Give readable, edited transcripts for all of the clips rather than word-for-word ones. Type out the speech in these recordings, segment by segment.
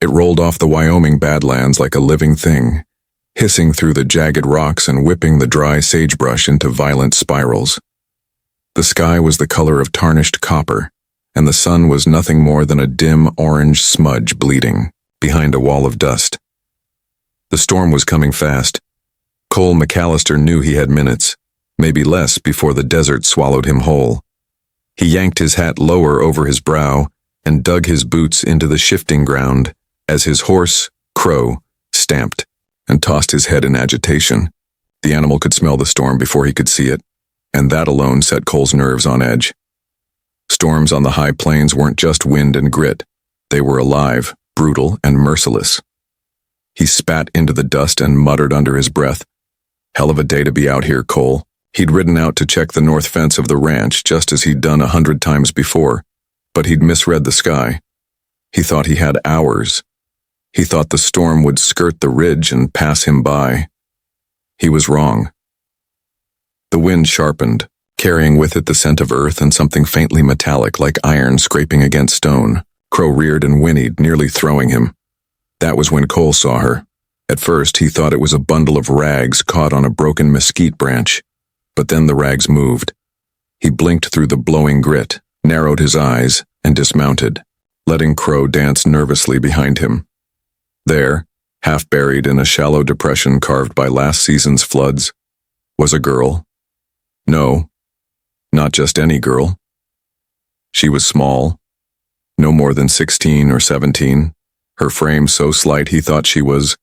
It rolled off the Wyoming badlands like a living thing, hissing through the jagged rocks and whipping the dry sagebrush into violent spirals. The sky was the color of tarnished copper, and the sun was nothing more than a dim orange smudge bleeding behind a wall of dust. The storm was coming fast. Cole McAllister knew he had minutes, maybe less, before the desert swallowed him whole. He yanked his hat lower over his brow and dug his boots into the shifting ground as his horse, Crow, stamped and tossed his head in agitation. The animal could smell the storm before he could see it, and that alone set Cole's nerves on edge. Storms on the high plains weren't just wind and grit. They were alive, brutal, and merciless. He spat into the dust and muttered under his breath, "Hell of a day to be out here, Cole." He'd ridden out to check the north fence of the ranch just as he'd done 100 times before, but he'd misread the sky. He thought he had hours. He thought the storm would skirt the ridge and pass him by. He was wrong. The wind sharpened, carrying with it the scent of earth and something faintly metallic like iron scraping against stone. Crow reared and whinnied, nearly throwing him. That was when Cole saw her. At first, he thought it was a bundle of rags caught on a broken mesquite branch, but then the rags moved. He blinked through the blowing grit, narrowed his eyes, and dismounted, letting Crow dance nervously behind him. There, half buried in a shallow depression carved by last season's floods, was a girl. No, not just any girl. She was small, no more than 16 or 17, her frame so slight he thought she was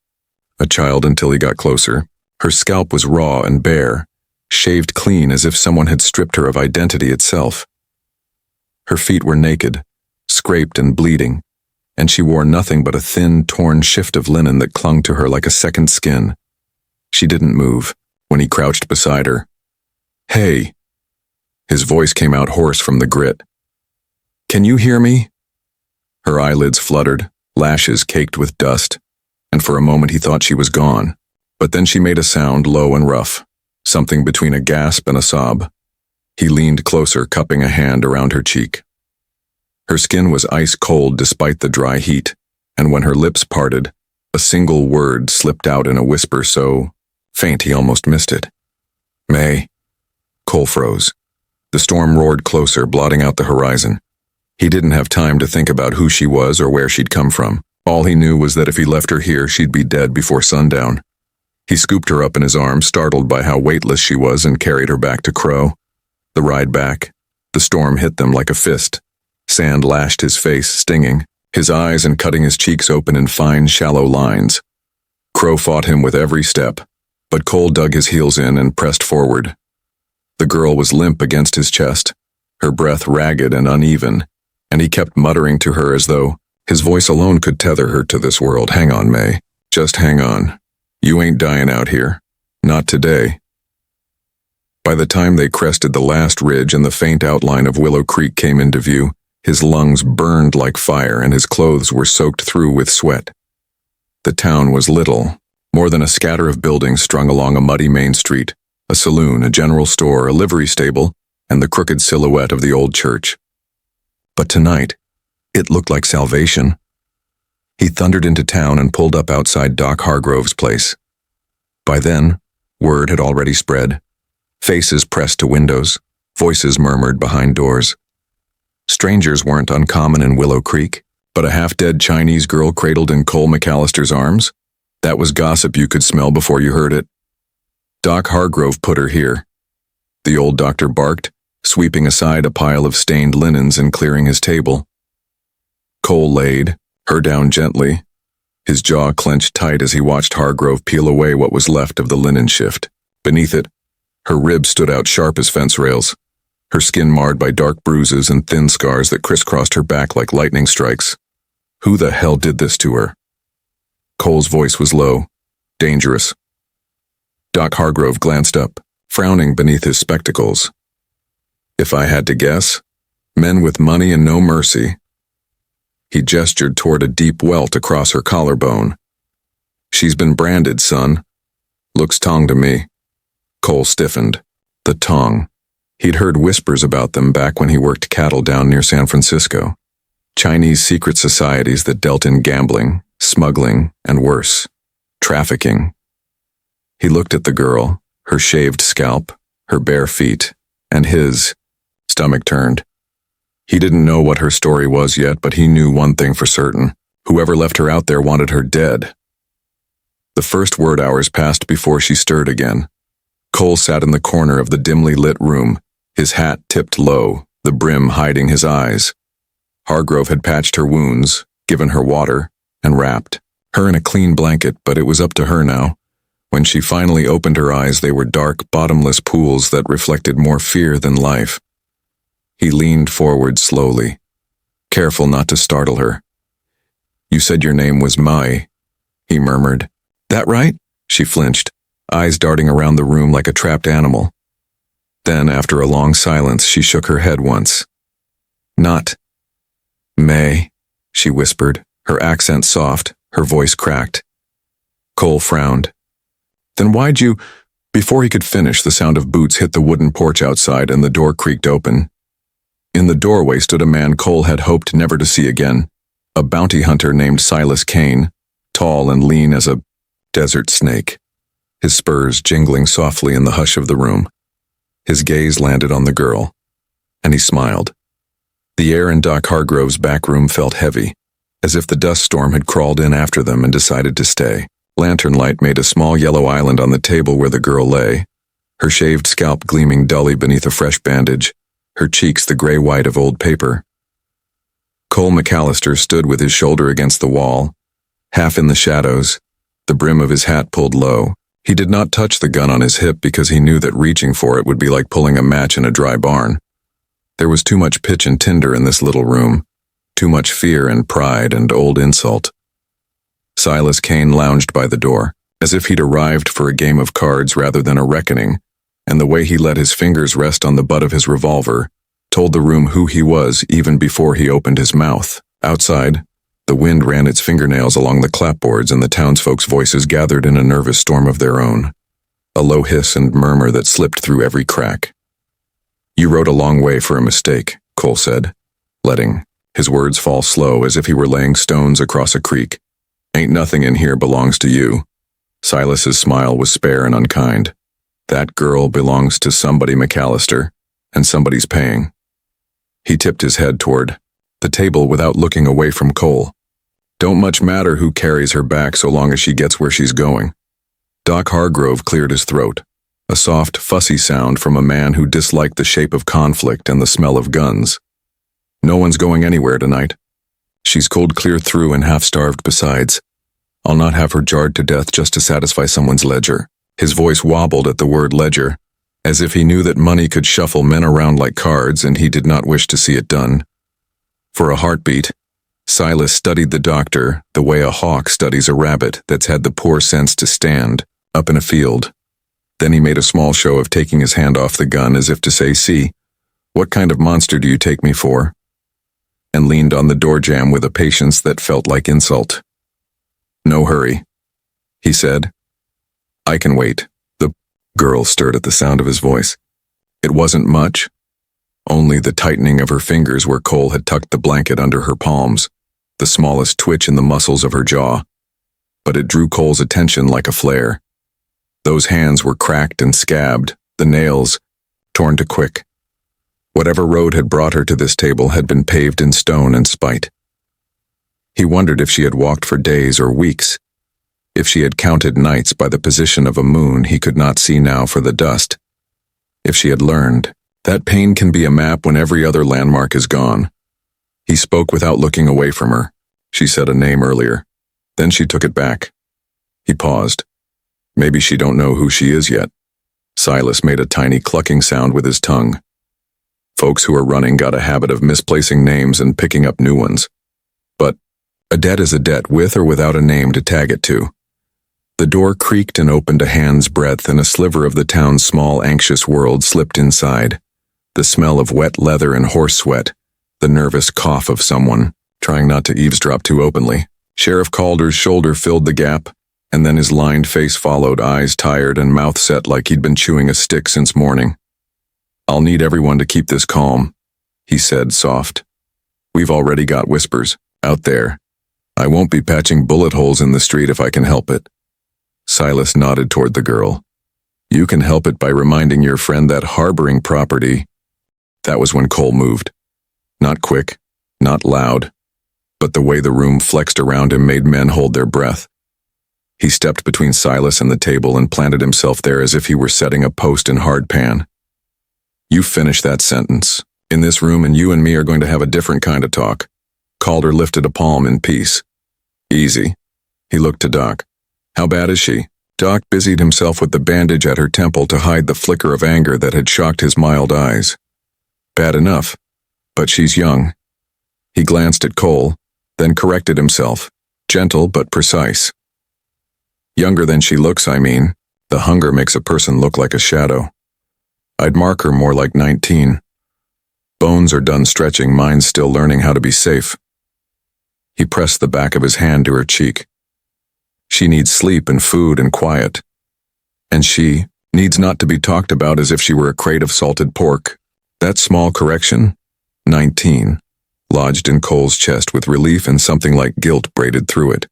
a child until he got closer. Her scalp was raw and bare, shaved clean as if someone had stripped her of identity itself. Her feet were naked, scraped and bleeding, and she wore nothing but a thin, torn shift of linen that clung to her like a second skin. She didn't move when he crouched beside her. "Hey." His voice came out hoarse from the grit. "Can you hear me?" Her eyelids fluttered, lashes caked with dust, and for a moment he thought she was gone. But then she made a sound low and rough, something between a gasp and a sob. He leaned closer, cupping a hand around her cheek. Her skin was ice cold despite the dry heat, and when her lips parted, a single word slipped out in a whisper so faint he almost missed it. "May." Cole froze. The storm roared closer, blotting out the horizon. He didn't have time to think about who she was or where she'd come from. All he knew was that if he left her here, she'd be dead before sundown. He scooped her up in his arms, startled by how weightless she was, and carried her back to Crow. The ride back, the storm hit them like a fist. Sand lashed his face, stinging, his eyes and cutting his cheeks open in fine, shallow lines. Crow fought him with every step, but Cole dug his heels in and pressed forward. The girl was limp against his chest, her breath ragged and uneven, and he kept muttering to her as though his voice alone could tether her to this world. "Hang on, May. Just hang on. You ain't dying out here. Not today." By the time they crested the last ridge and the faint outline of Willow Creek came into view, his lungs burned like fire and his clothes were soaked through with sweat. The town was little, more than a scatter of buildings strung along a muddy main street, a saloon, a general store, a livery stable, and the crooked silhouette of the old church. But tonight, it looked like salvation. He thundered into town and pulled up outside Doc Hargrove's place. By then, word had already spread. Faces pressed to windows, voices murmured behind doors. Strangers weren't uncommon in Willow Creek, but a half-dead Chinese girl cradled in Cole McAllister's arms? That was gossip you could smell before you heard it. Doc Hargrove put her here. The old doctor barked, sweeping aside a pile of stained linens and clearing his table. Cole laid her down gently, his jaw clenched tight as he watched Hargrove peel away what was left of the linen shift. Beneath it, her ribs stood out sharp as fence rails, her skin marred by dark bruises and thin scars that crisscrossed her back like lightning strikes. Who the hell did this to her? Cole's voice was low, dangerous. Doc Hargrove glanced up, frowning beneath his spectacles. "If I had to guess, men with money and no mercy." He gestured toward a deep welt across her collarbone. "She's been branded, son. Looks tong to me." Cole stiffened. The tong. He'd heard whispers about them back when he worked cattle down near San Francisco. Chinese secret societies that dealt in gambling, smuggling, and worse, trafficking. He looked at the girl, her shaved scalp, her bare feet, and his stomach turned. He didn't know what her story was yet, but he knew one thing for certain. Whoever left her out there wanted her dead. The first word hours passed before she stirred again. Cole sat in the corner of the dimly lit room, his hat tipped low, the brim hiding his eyes. Hargrove had patched her wounds, given her water, and wrapped her in a clean blanket, but it was up to her now. When she finally opened her eyes, they were dark, bottomless pools that reflected more fear than life. He leaned forward slowly, careful not to startle her. "You said your name was Mai," he murmured. "That right?" She flinched, eyes darting around the room like a trapped animal. Then, after a long silence, she shook her head once. "Not May," she whispered, her accent soft, her voice cracked. Cole frowned. "Then why'd you—" Before he could finish, the sound of boots hit the wooden porch outside and the door creaked open. In the doorway stood a man Cole had hoped never to see again, a bounty hunter named Silas Kane, tall and lean as a desert snake, his spurs jingling softly in the hush of the room. His gaze landed on the girl, and he smiled. The air in Doc Hargrove's back room felt heavy, as if the dust storm had crawled in after them and decided to stay. Lantern light made a small yellow island on the table where the girl lay, her shaved scalp gleaming dully beneath a fresh bandage, her cheeks the gray-white of old paper. Cole McAllister stood with his shoulder against the wall, half in the shadows, the brim of his hat pulled low. He did not touch the gun on his hip because he knew that reaching for it would be like pulling a match in a dry barn. There was too much pitch and tinder in this little room, too much fear and pride and old insult. Silas Kane lounged by the door, as if he'd arrived for a game of cards rather than a reckoning, and the way he let his fingers rest on the butt of his revolver told the room who he was even before he opened his mouth. Outside, the wind ran its fingernails along the clapboards and the townsfolk's voices gathered in a nervous storm of their own, a low hiss and murmur that slipped through every crack. "You rode a long way for a mistake," Cole said, letting his words fall slow as if he were laying stones across a creek. "Ain't nothing in here belongs to you." Silas's smile was spare and unkind. "That girl belongs to somebody, McAllister, and somebody's paying." He tipped his head toward the table without looking away from Cole. "Don't much matter who carries her back so long as she gets where she's going." Doc Hargrove cleared his throat, a soft, fussy sound from a man who disliked the shape of conflict and the smell of guns. "No one's going anywhere tonight. She's cold clear through and half-starved besides. I'll not have her jarred to death just to satisfy someone's ledger." His voice wobbled at the word ledger, as if he knew that money could shuffle men around like cards and he did not wish to see it done. For a heartbeat, Silas studied the doctor the way a hawk studies a rabbit that's had the poor sense to stand up in a field. Then he made a small show of taking his hand off the gun as if to say, "See, what kind of monster do you take me for?" and leaned on the door jamb with a patience that felt like insult. "No hurry," he said. "I can wait." The girl stirred at the sound of his voice. It wasn't much, only the tightening of her fingers where Cole had tucked the blanket under her palms, the smallest twitch in the muscles of her jaw. But it drew Cole's attention like a flare. Those hands were cracked and scabbed, the nails torn to quick. Whatever road had brought her to this table had been paved in stone and spite. He wondered if she had walked for days or weeks, if she had counted nights by the position of a moon he could not see now for the dust, if she had learned that pain can be a map when every other landmark is gone. He spoke without looking away from her. She said a name earlier. Then she took it back. He paused. Maybe she don't know who she is yet. Silas made a tiny clucking sound with his tongue. Folks who are running got a habit of misplacing names and picking up new ones. But a debt is a debt with or without a name to tag it to. The door creaked and opened a hand's breadth and a sliver of the town's small, anxious world slipped inside. The smell of wet leather and horse sweat, the nervous cough of someone, trying not to eavesdrop too openly. Sheriff Calder's shoulder filled the gap, and then his lined face followed, eyes tired and mouth set like he'd been chewing a stick since morning. "I'll need everyone to keep this calm," he said, soft. "We've already got whispers out there. I won't be patching bullet holes in the street if I can help it. Silas nodded toward the girl. You can help it by reminding your friend that harboring property. That was when Cole moved. Not quick, not loud, but the way the room flexed around him made men hold their breath. He stepped between Silas and the table and planted himself there as if he were setting a post in hardpan. You finish that sentence. In this room, and you and me are going to have a different kind of talk. Calder lifted a palm in peace. Easy. He looked to Doc. How bad is she? Doc busied himself with the bandage at her temple to hide the flicker of anger that had shocked his mild eyes. Bad enough, but she's young. He glanced at Cole, then corrected himself, gentle but precise. Younger than she looks, I mean. The hunger makes a person look like a shadow. I'd mark her more like 19. Bones are done stretching, mind's still learning how to be safe. He pressed the back of his hand to her cheek. She needs sleep and food and quiet. And she needs not to be talked about as if she were a crate of salted pork. That small correction, 19, lodged in Cole's chest with relief and something like guilt braided through it.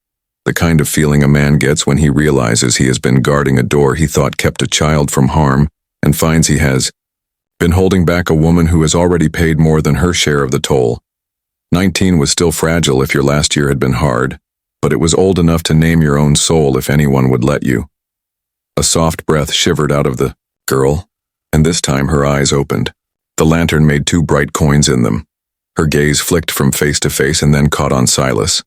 The kind of feeling a man gets when he realizes he has been guarding a door he thought kept a child from harm and finds he has been holding back a woman who has already paid more than her share of the toll. 19 was still fragile if your last year had been hard, but it was old enough to name your own soul if anyone would let you. A soft breath shivered out of the girl, and this time her eyes opened. The lantern made 2 bright coins in them. Her gaze flicked from face to face and then caught on Silas,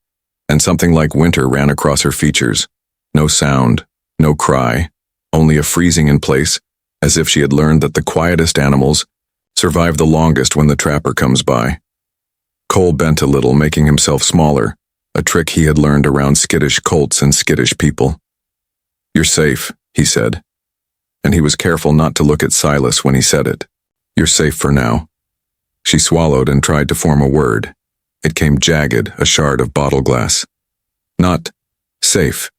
and something like winter ran across her features. No sound, no cry, only a freezing in place, as if she had learned that the quietest animals survive the longest when the trapper comes by. Cole bent a little, making himself smaller, a trick he had learned around skittish colts and skittish people. You're safe, he said, and he was careful not to look at Silas when he said it. You're safe for now. She swallowed and tried to form a word. It came jagged, a shard of bottle glass. Not safe.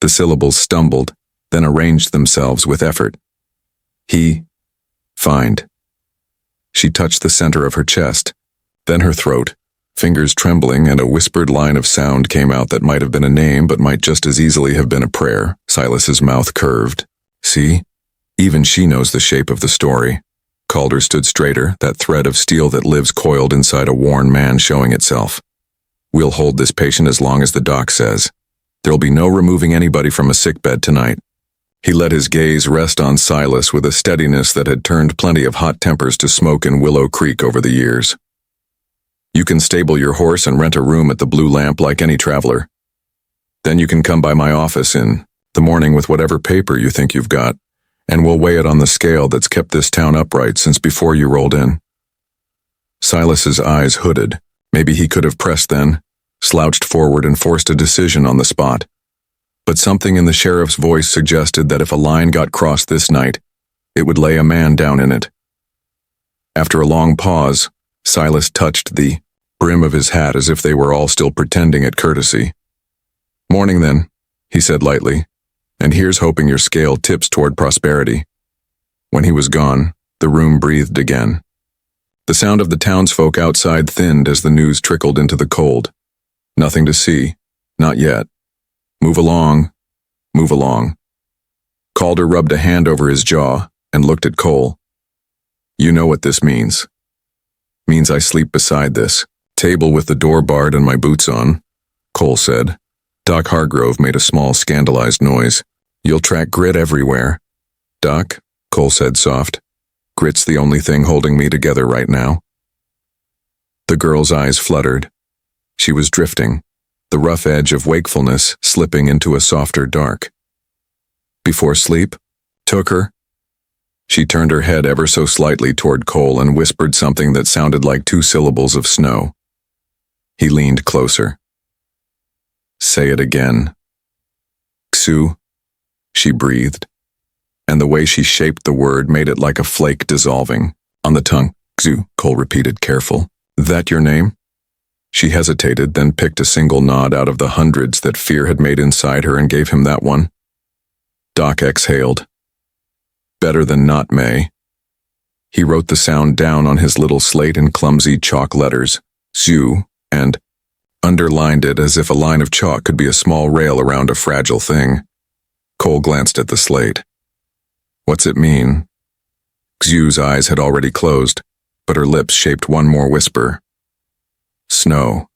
The syllables stumbled, then arranged themselves with effort. Find. She touched the center of her chest, then her throat, fingers trembling, and a whispered line of sound came out that might have been a name but might just as easily have been a prayer. Silas's mouth curved. See? Even she knows the shape of the story. Calder stood straighter, that thread of steel that lives coiled inside a worn man showing itself. We'll hold this patient as long as the doc says. There'll be no removing anybody from a sickbed tonight. He let his gaze rest on Silas with a steadiness that had turned plenty of hot tempers to smoke in Willow Creek over the years. You can stable your horse and rent a room at the Blue Lamp like any traveler. Then you can come by my office in the morning with whatever paper you think you've got, and we'll weigh it on the scale that's kept this town upright since before you rolled in. Silas's eyes hooded. Maybe he could have pressed then, slouched forward and forced a decision on the spot. But something in the sheriff's voice suggested that if a line got crossed this night, it would lay a man down in it. After a long pause, Silas touched the brim of his hat as if they were all still pretending at courtesy. Morning then, he said lightly, and here's hoping your scale tips toward prosperity. When he was gone, the room breathed again. The sound of the townsfolk outside thinned as the news trickled into the cold. Nothing to see, not yet. Move along, move along. Calder rubbed a hand over his jaw and looked at Cole. You know what this means. Means I sleep beside this table with the door barred and my boots on, Cole said. Doc Hargrove made a small scandalized noise. You'll track grit everywhere. Doc, Cole said soft. Grit's the only thing holding me together right now. The girl's eyes fluttered. She was drifting, the rough edge of wakefulness slipping into a softer dark. Before sleep? Took her? She turned her head ever so slightly toward Cole and whispered something that sounded like 2 syllables of snow. He leaned closer. Say it again. Xu, she breathed, and the way she shaped the word made it like a flake dissolving. On the tongue, Xu, Cole repeated, careful. That your name? She hesitated, then picked a single nod out of the hundreds that fear had made inside her and gave him that one. Doc exhaled. Better than not, May. He wrote the sound down on his little slate in clumsy chalk letters, Xu, and underlined it as if a line of chalk could be a small rail around a fragile thing. Cole glanced at the slate. What's it mean? Xu's eyes had already closed, but her lips shaped one more whisper. Snow.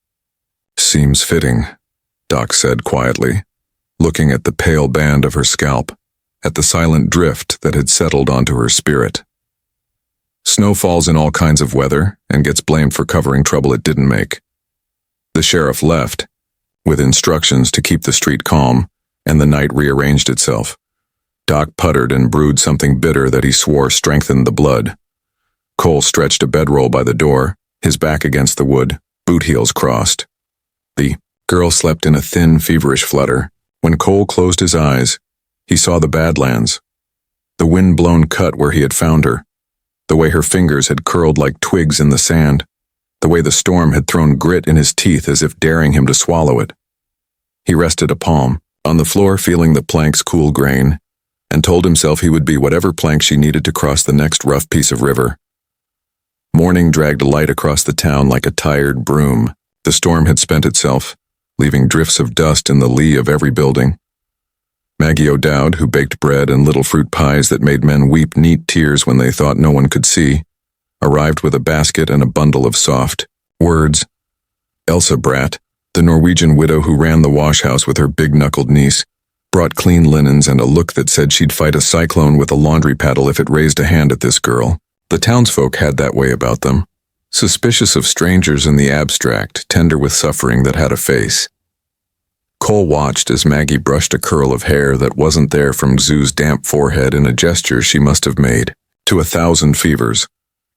Seems fitting, Doc said quietly, looking at the pale band of her scalp, at the silent drift that had settled onto her spirit. Snow falls in all kinds of weather and gets blamed for covering trouble it didn't make. The sheriff left, with instructions to keep the street calm, and the night rearranged itself. Doc puttered and brewed something bitter that he swore strengthened the blood. Cole stretched a bedroll by the door, his back against the wood, boot heels crossed. The girl slept in a thin, feverish flutter. When Cole closed his eyes, he saw the badlands, the wind-blown cut where he had found her, the way her fingers had curled like twigs in the sand, the way the storm had thrown grit in his teeth as if daring him to swallow it. He rested a palm, on the floor feeling the plank's cool grain, and told himself he would be whatever plank she needed to cross the next rough piece of river. Morning dragged light across the town like a tired broom. The storm had spent itself, leaving drifts of dust in the lee of every building. Maggie O'Dowd, who baked bread and little fruit pies that made men weep neat tears when they thought no one could see, arrived with a basket and a bundle of soft words. Elsa Bratt, the Norwegian widow who ran the wash house with her big-knuckled niece, brought clean linens and a look that said she'd fight a cyclone with a laundry paddle if it raised a hand at this girl. The townsfolk had that way about them, suspicious of strangers in the abstract, tender with suffering that had a face. Cole watched as Maggie brushed a curl of hair that wasn't there from Xu's damp forehead in a gesture she must have made to 1,000 fevers,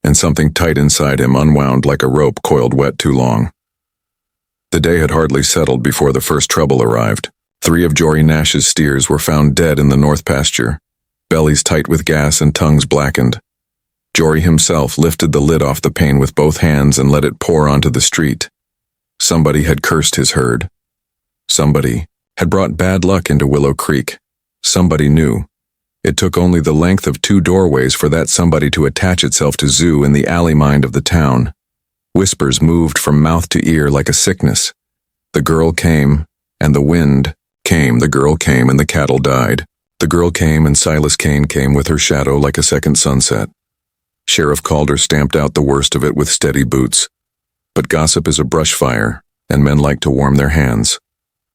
and something tight inside him unwound like a rope coiled wet too long. The day had hardly settled before the first trouble arrived. 3 of Jory Nash's steers were found dead in the north pasture, bellies tight with gas and tongues blackened. Jory himself lifted the lid off the pane with both hands and let it pour onto the street. Somebody had cursed his herd. Somebody had brought bad luck into Willow Creek. Somebody knew. It took only the length of 2 doorways for that somebody to attach itself to Xu in the alley mind of the town. Whispers moved from mouth to ear like a sickness. The girl came, and the wind came. The girl came, and the cattle died. The girl came, and Silas Kane came with her shadow like a second sunset. Sheriff Calder stamped out the worst of it with steady boots. But gossip is a brush fire, and men like to warm their hands.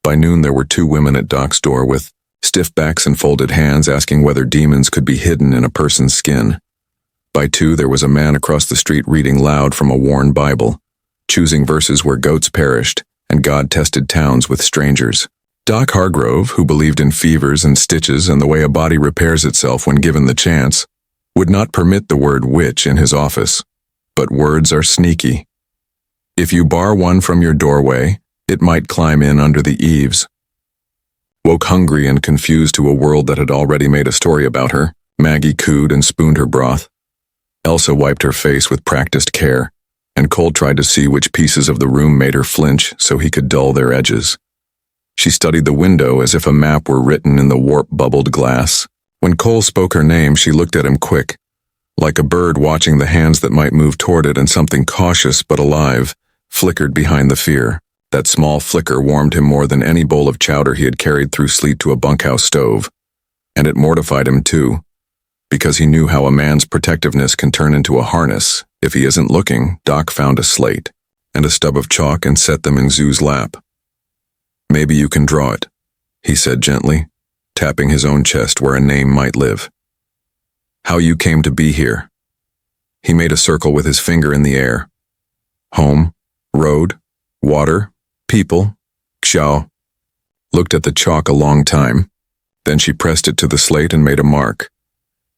By noon there were 2 women at Doc's door with stiff backs and folded hands asking whether demons could be hidden in a person's skin. By 2 there was a man across the street reading loud from a worn Bible, choosing verses where goats perished and God tested towns with strangers. Doc Hargrove, who believed in fevers and stitches and the way a body repairs itself when given the chance, would not permit the word witch in his office. But words are sneaky. If you bar one from your doorway, it might climb in under the eaves. Woke hungry and confused to a world that had already made a story about her, Maggie cooed and spooned her broth. Elsa wiped her face with practiced care, and Cole tried to see which pieces of the room made her flinch so he could dull their edges. She studied the window as if a map were written in the warp-bubbled glass. When Cole spoke her name, she looked at him quick, like a bird watching the hands that might move toward it, and something cautious but alive flickered behind the fear. That small flicker warmed him more than any bowl of chowder he had carried through sleet to a bunkhouse stove. And it mortified him too, because he knew how a man's protectiveness can turn into a harness. If he isn't looking, Doc found a slate and a stub of chalk and set them in Xu's lap. Maybe you can draw it, he said gently, tapping his own chest where a name might live. How you came to be here. He made a circle with his finger in the air. Home, road, water, people, Xiao. Looked at the chalk a long time. Then she pressed it to the slate and made a mark.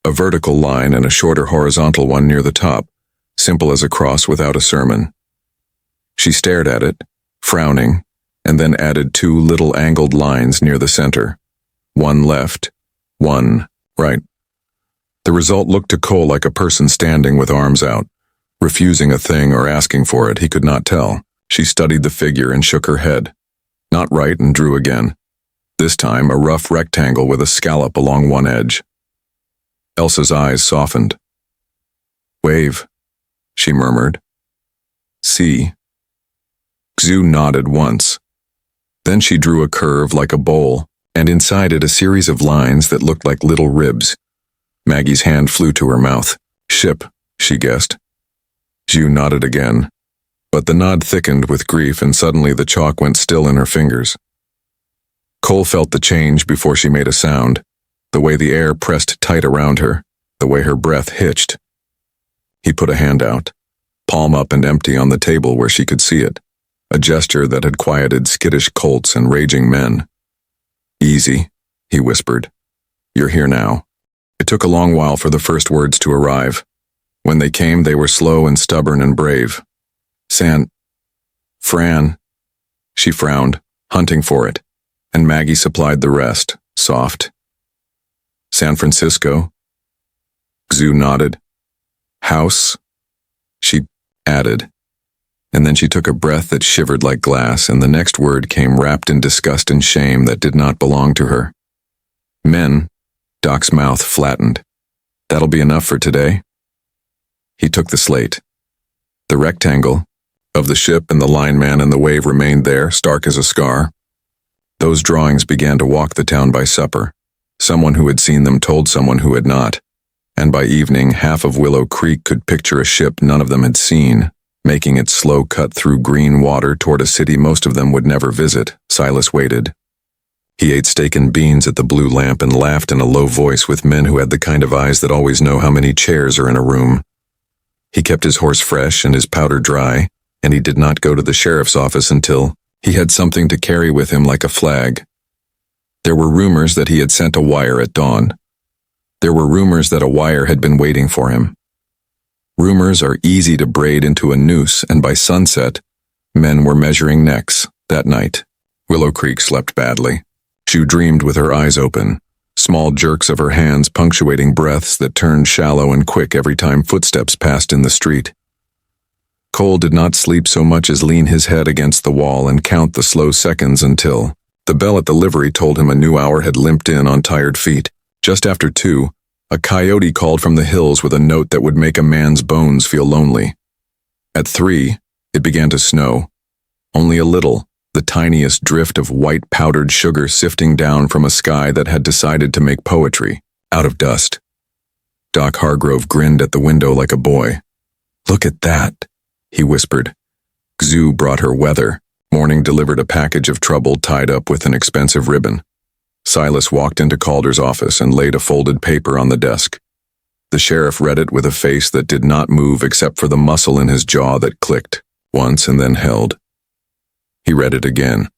A vertical line and a shorter horizontal one near the top, simple as a cross without a sermon. She stared at it, frowning, and then added 2 little angled lines near the center. One left, one right. The result looked to Cole like a person standing with arms out, refusing a thing or asking for it, he could not tell. She studied the figure and shook her head. Not right, and drew again. This time a rough rectangle with a scallop along one edge. Elsa's eyes softened. Wave, she murmured. See. Xu nodded once. Then she drew a curve like a bowl, and inside it a series of lines that looked like little ribs. Maggie's hand flew to her mouth. Ship, she guessed. Xu nodded again, but the nod thickened with grief and suddenly the chalk went still in her fingers. Cole felt the change before she made a sound, the way the air pressed tight around her, the way her breath hitched. He put a hand out, palm up and empty on the table where she could see it, a gesture that had quieted skittish colts and raging men. Easy, he whispered. You're here now. It took a long while for the first words to arrive. When they came, they were slow and stubborn and brave. Fran. She frowned, hunting for it, and Maggie supplied the rest, soft. San Francisco? Xu nodded. House? She added. And then she took a breath that shivered like glass, and the next word came wrapped in disgust and shame that did not belong to her. Men. Doc's mouth flattened. That'll be enough for today? He took the slate. The rectangle of the ship and the lineman and the wave remained there, stark as a scar. Those drawings began to walk the town by supper. Someone who had seen them told someone who had not. And by evening, half of Willow Creek could picture a ship none of them had seen, making its slow cut through green water toward a city most of them would never visit. Silas waited. He ate steak and beans at the Blue Lamp and laughed in a low voice with men who had the kind of eyes that always know how many chairs are in a room. He kept his horse fresh and his powder dry, and he did not go to the sheriff's office until he had something to carry with him like a flag. There were rumors that he had sent a wire at dawn. There were rumors that a wire had been waiting for him. Rumors are easy to braid into a noose, and by sunset, men were measuring necks. That night, Willow Creek slept badly. She dreamed with her eyes open, small jerks of her hands punctuating breaths that turned shallow and quick every time footsteps passed in the street. Cole did not sleep so much as lean his head against the wall and count the slow seconds until the bell at the livery told him a new hour had limped in on tired feet. Just after 2, a coyote called from the hills with a note that would make a man's bones feel lonely. At 3, it began to snow. Only a little, the tiniest drift of white powdered sugar sifting down from a sky that had decided to make poetry, out of dust. Doc Hargrove grinned at the window like a boy. Look at that, he whispered. Xu brought her weather. Morning delivered a package of trouble tied up with an expensive ribbon. Silas walked into Calder's office and laid a folded paper on the desk. The sheriff read it with a face that did not move except for the muscle in his jaw that clicked, once and then held. He read it again.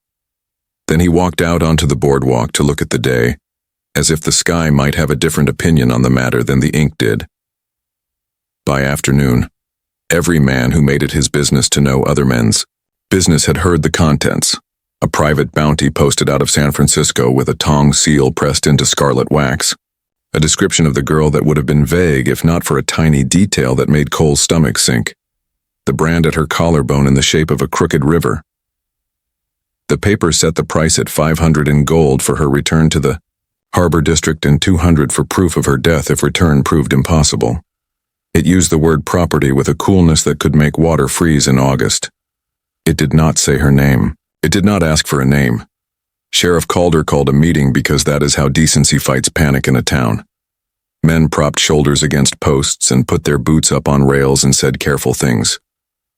Then he walked out onto the boardwalk to look at the day, as if the sky might have a different opinion on the matter than the ink did. By afternoon, every man who made it his business to know other men's business had heard the contents. A private bounty posted out of San Francisco with a tong seal pressed into scarlet wax. A description of the girl that would have been vague if not for a tiny detail that made Cole's stomach sink. The brand at her collarbone in the shape of a crooked river. The paper set the price at $500 in gold for her return to the Harbor District and $200 for proof of her death if return proved impossible. It used the word property with a coolness that could make water freeze in August. It did not say her name. It did not ask for a name. Sheriff Calder called a meeting because that is how decency fights panic in a town. Men propped shoulders against posts and put their boots up on rails and said careful things.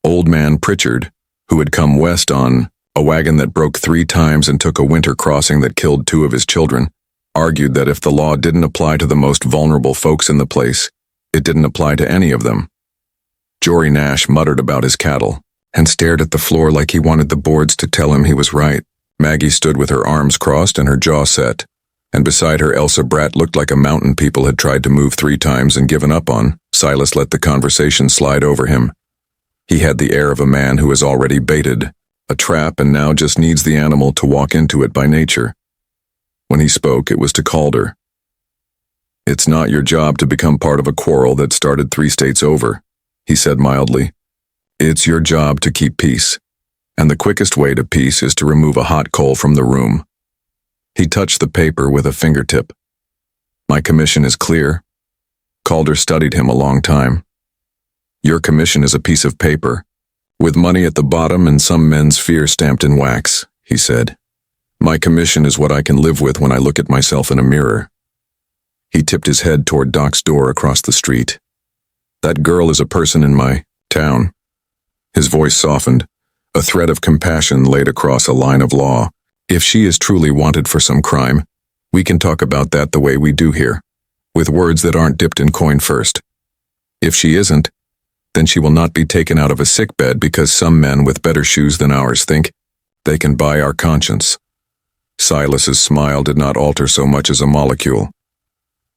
Old man Pritchard, who had come west on a wagon that broke 3 times and took a winter crossing that killed 2 of his children, argued that if the law didn't apply to the most vulnerable folks in the place, it didn't apply to any of them. Jory Nash muttered about his cattle and stared at the floor like he wanted the boards to tell him he was right. Maggie stood with her arms crossed and her jaw set, and beside her Elsa Bratt looked like a mountain people had tried to move 3 times and given up on. Silas let the conversation slide over him. He had the air of a man who has already baited a trap and now just needs the animal to walk into it by nature. When he spoke, it was to Calder. It's not your job to become part of a quarrel that started 3 states over, he said mildly. It's your job to keep peace, and the quickest way to peace is to remove a hot coal from the room. He touched the paper with a fingertip. My commission is clear. Calder studied him a long time. Your commission is a piece of paper, With money at the bottom and some men's fear stamped in wax, he said. My commission is what I can live with when I look at myself in a mirror. He tipped his head toward Doc's door across the street. That girl is a person in my town. His voice softened. A thread of compassion laid across a line of law. If she is truly wanted for some crime, we can talk about that the way we do here, with words that aren't dipped in coin first. If she isn't, then she will not be taken out of a sickbed because some men with better shoes than ours think they can buy our conscience. Silas's smile did not alter so much as a molecule.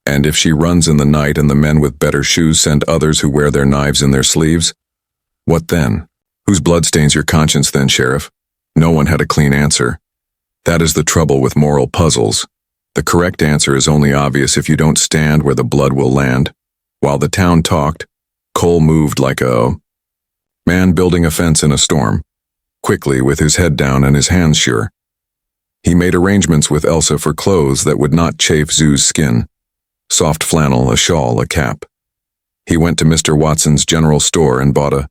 And if she runs in the night and the men with better shoes send others who wear their knives in their sleeves, what then? Whose blood stains your conscience then, Sheriff? No one had a clean answer. That is the trouble with moral puzzles. The correct answer is only obvious if you don't stand where the blood will land. While the town talked, Cole moved like a man building a fence in a storm, quickly with his head down and his hands sure. He made arrangements with Elsa for clothes that would not chafe Zoo's skin. Soft flannel, a shawl, a cap. He went to Mr. Watson's general store and bought a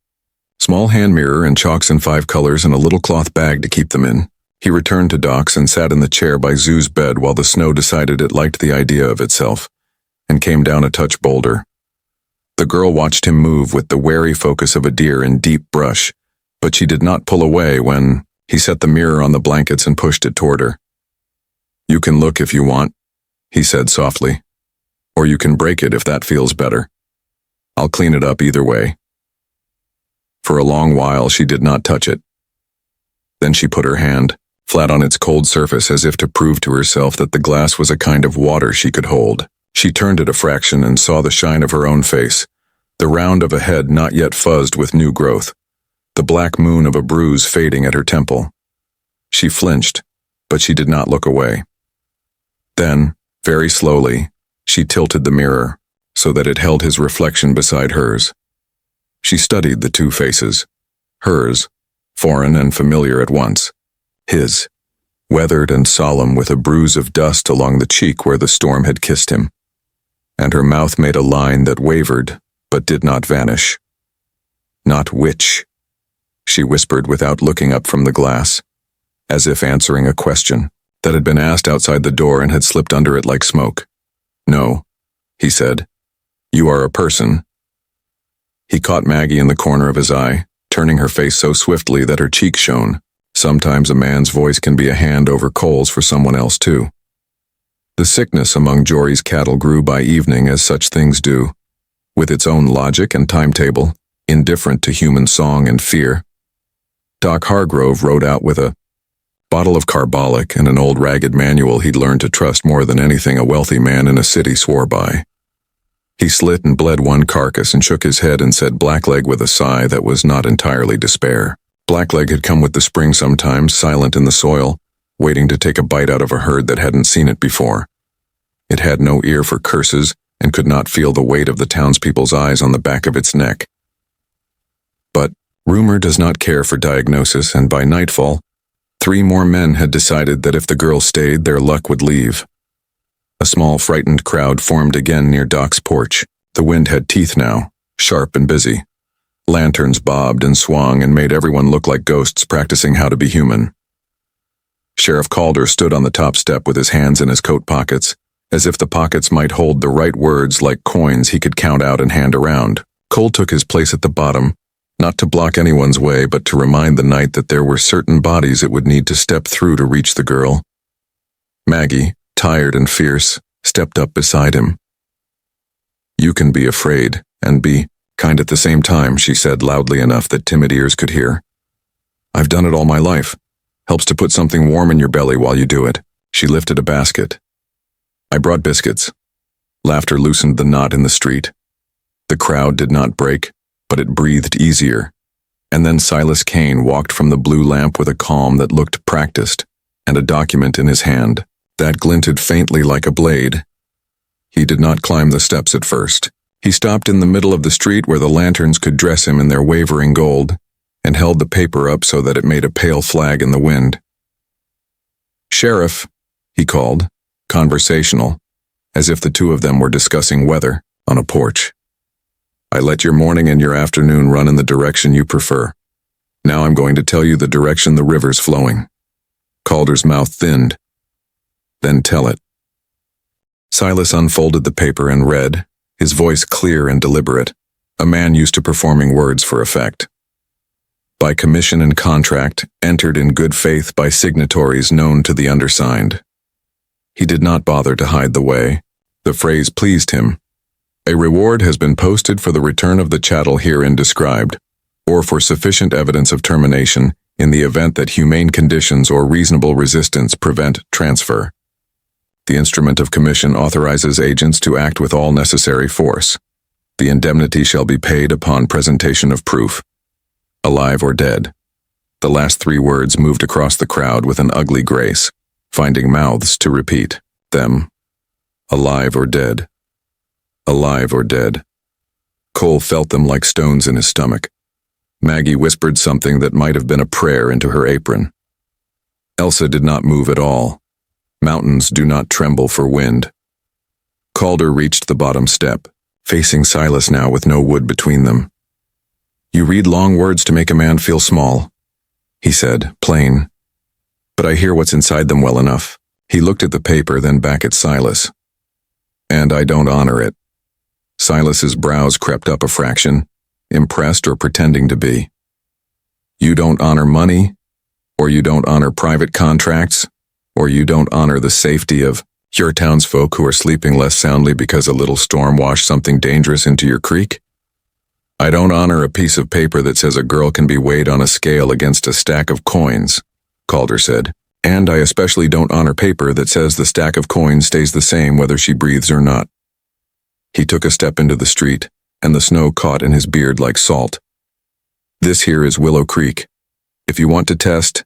small hand mirror and chalks in 5 colors and a little cloth bag to keep them in. He returned to Doc's and sat in the chair by Zoo's bed while the snow decided it liked the idea of itself, and came down a touch bolder. The girl watched him move with the wary focus of a deer in deep brush, but she did not pull away when he set the mirror on the blankets and pushed it toward her. You can look if you want, he said softly. Or you can break it if that feels better. I'll clean it up either way. For a long while she did not touch it. Then she put her hand flat on its cold surface as if to prove to herself that the glass was a kind of water she could hold. She turned it a fraction and saw the shine of her own face, the round of a head not yet fuzzed with new growth, the black moon of a bruise fading at her temple. She flinched, but she did not look away. Then, very slowly, she tilted the mirror so that it held his reflection beside hers. She studied the two faces, hers, foreign and familiar at once, his, weathered and solemn with a bruise of dust along the cheek where the storm had kissed him. And her mouth made a line that wavered, but did not vanish. Not which, she whispered without looking up from the glass, as if answering a question that had been asked outside the door and had slipped under it like smoke. No, he said. You are a person. He caught Maggie in the corner of his eye, turning her face so swiftly that her cheek shone. Sometimes a man's voice can be a hand over coals for someone else too. The sickness among Jory's cattle grew by evening as such things do, with its own logic and timetable, indifferent to human song and fear. Doc Hargrove rode out with a bottle of carbolic and an old ragged manual he'd learned to trust more than anything a wealthy man in a city swore by. He slit and bled one carcass and shook his head and said Blackleg with a sigh that was not entirely despair. Blackleg had come with the spring sometimes, silent in the soil, waiting to take a bite out of a herd that hadn't seen it before. It had no ear for curses and could not feel the weight of the townspeople's eyes on the back of its neck. But rumor does not care for diagnosis, and by nightfall, 3 more men had decided that if the girl stayed, their luck would leave. A small, frightened crowd formed again near Doc's porch. The wind had teeth now, sharp and busy. Lanterns bobbed and swung and made everyone look like ghosts practicing how to be human. Sheriff Calder stood on the top step with his hands in his coat pockets, as if the pockets might hold the right words like coins he could count out and hand around. Cole took his place at the bottom, not to block anyone's way, but to remind the night that there were certain bodies it would need to step through to reach the girl. Maggie, tired and fierce, stepped up beside him. You can be afraid and be kind at the same time, she said loudly enough that timid ears could hear. I've done it all my life. Helps to put something warm in your belly while you do it. She lifted a basket. I brought biscuits. Laughter loosened the knot in the street. The crowd did not break, but it breathed easier. And then Silas Kane walked from the blue lamp with a calm that looked practiced, and a document in his hand that glinted faintly like a blade. He did not climb the steps at first. He stopped in the middle of the street where the lanterns could dress him in their wavering gold, and held the paper up so that it made a pale flag in the wind. Sheriff, he called, conversational, as if the two of them were discussing weather on a porch. I let your morning and your afternoon run in the direction you prefer. Now I'm going to tell you the direction the river's flowing. Calder's mouth thinned. Then tell it. Silas unfolded the paper and read, his voice clear and deliberate, a man used to performing words for effect. By commission and contract, entered in good faith by signatories known to the undersigned. He did not bother to hide the way. The phrase pleased him. A reward has been posted for the return of the chattel herein described, or for sufficient evidence of termination in the event that humane conditions or reasonable resistance prevent transfer. The instrument of commission authorizes agents to act with all necessary force. The indemnity shall be paid upon presentation of proof. Alive or dead. The last 3 words moved across the crowd with an ugly grace, finding mouths to repeat them. Alive or dead. Alive or dead. Cole felt them like stones in his stomach. Maggie whispered something that might have been a prayer into her apron. Elsa did not move at all. Mountains do not tremble for wind. Calder reached the bottom step, facing Silas now with no wood between them. You read long words to make a man feel small, he said, plain. But I hear what's inside them well enough. He looked at the paper, then back at Silas. And I don't honor it. Silas's brows crept up a fraction, impressed or pretending to be. You don't honor money, or you don't honor private contracts, or you don't honor the safety of your townsfolk who are sleeping less soundly because a little storm washed something dangerous into your creek? I don't honor a piece of paper that says a girl can be weighed on a scale against a stack of coins, Calder said, and I especially don't honor paper that says the stack of coins stays the same whether she breathes or not. He took a step into the street, and the snow caught in his beard like salt. This here is Willow Creek. If you want to test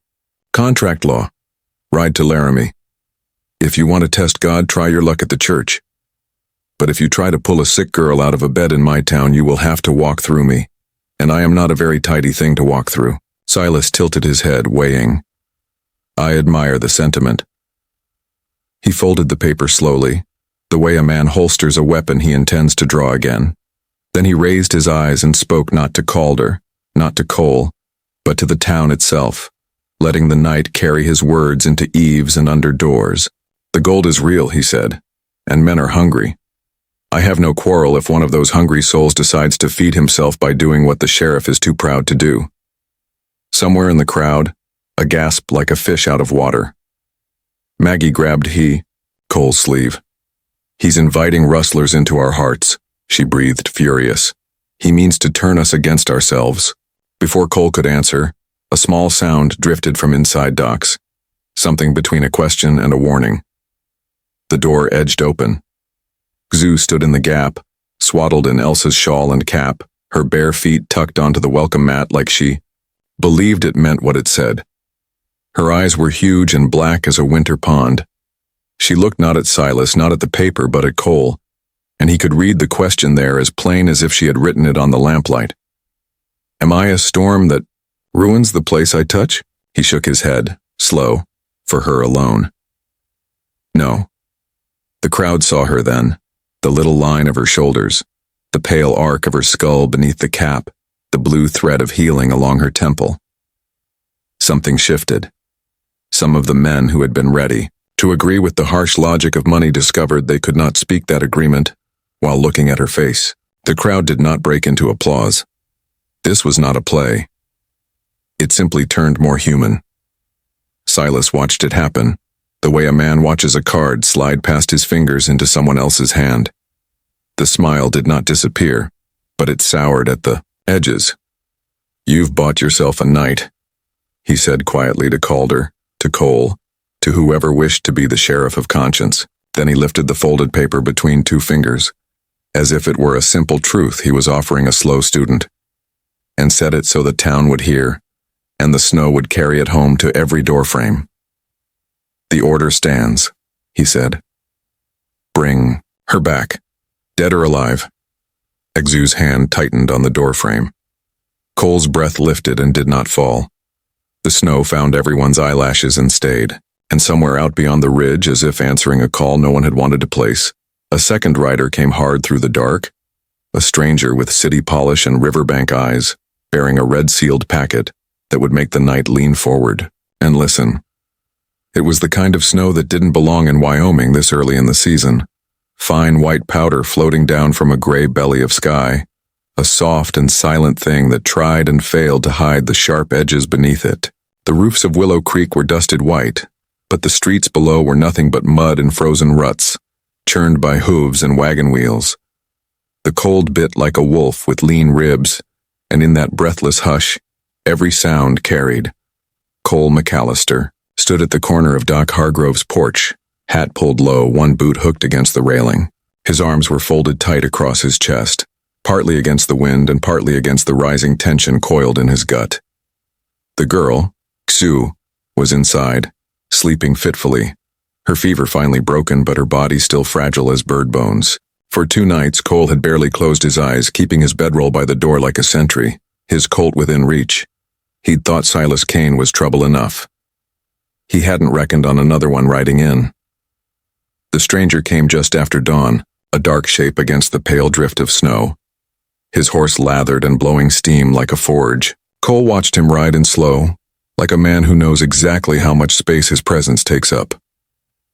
contract law, ride to Laramie. If you want to test God, try your luck at the church. But if you try to pull a sick girl out of a bed in my town, you will have to walk through me, and I am not a very tidy thing to walk through. Silas tilted his head, weighing. I admire the sentiment. He folded the paper slowly, the way a man holsters a weapon he intends to draw again. Then he raised his eyes and spoke not to Calder, not to Cole, but to the town itself, letting the night carry his words into eaves and under doors. The gold is real, he said, and men are hungry. I have no quarrel if one of those hungry souls decides to feed himself by doing what the sheriff is too proud to do. Somewhere in the crowd, a gasp like a fish out of water. Maggie grabbed Cole's sleeve. He's inviting rustlers into our hearts, she breathed, furious. He means to turn us against ourselves. Before Cole could answer, a small sound drifted from inside Doc's, something between a question and a warning. The door edged open. Xu stood in the gap, swaddled in Elsa's shawl and cap, her bare feet tucked onto the welcome mat like she believed it meant what it said. Her eyes were huge and black as a winter pond. She looked not at Silas, not at the paper, but at Cole, and he could read the question there as plain as if she had written it on the lamplight. Am I a storm that ruins the place I touch? He shook his head, slow, for her alone. No. The crowd saw her then, the little line of her shoulders, the pale arc of her skull beneath the cap, the blue thread of healing along her temple. Something shifted. Some of the men who had been ready to agree with the harsh logic of money discovered they could not speak that agreement while looking at her face. The crowd did not break into applause. This was not a play. It simply turned more human. Silas watched it happen, the way a man watches a card slide past his fingers into someone else's hand. The smile did not disappear, but it soured at the edges. You've bought yourself a night, he said quietly to Calder, to Cole, to whoever wished to be the sheriff of conscience. Then he lifted the folded paper between 2 fingers, as if it were a simple truth he was offering a slow student, and said it so the town would hear, and the snow would carry it home to every doorframe. The order stands, he said. Bring her back, dead or alive. Exu's hand tightened on the doorframe. Cole's breath lifted and did not fall. The snow found everyone's eyelashes and stayed, and somewhere out beyond the ridge, as if answering a call no one had wanted to place, a second rider came hard through the dark, a stranger with city polish and riverbank eyes, bearing a red-sealed packet, that would make the night lean forward and listen. It was the kind of snow that didn't belong in Wyoming this early in the season. Fine white powder floating down from a gray belly of sky, a soft and silent thing that tried and failed to hide the sharp edges beneath it. The roofs of Willow Creek were dusted white, but the streets below were nothing but mud and frozen ruts, churned by hooves and wagon wheels. The cold bit like a wolf with lean ribs, and in that breathless hush, every sound carried. Cole McAllister stood at the corner of Doc Hargrove's porch, hat pulled low, one boot hooked against the railing. His arms were folded tight across his chest, partly against the wind and partly against the rising tension coiled in his gut. The girl, Xu, was inside, sleeping fitfully, her fever finally broken but her body still fragile as bird bones. For 2 nights, Cole had barely closed his eyes, keeping his bedroll by the door like a sentry, his Colt within reach. He'd thought Silas Kane was trouble enough. He hadn't reckoned on another one riding in. The stranger came just after dawn, a dark shape against the pale drift of snow. His horse lathered and blowing steam like a forge. Cole watched him ride in slow, like a man who knows exactly how much space his presence takes up.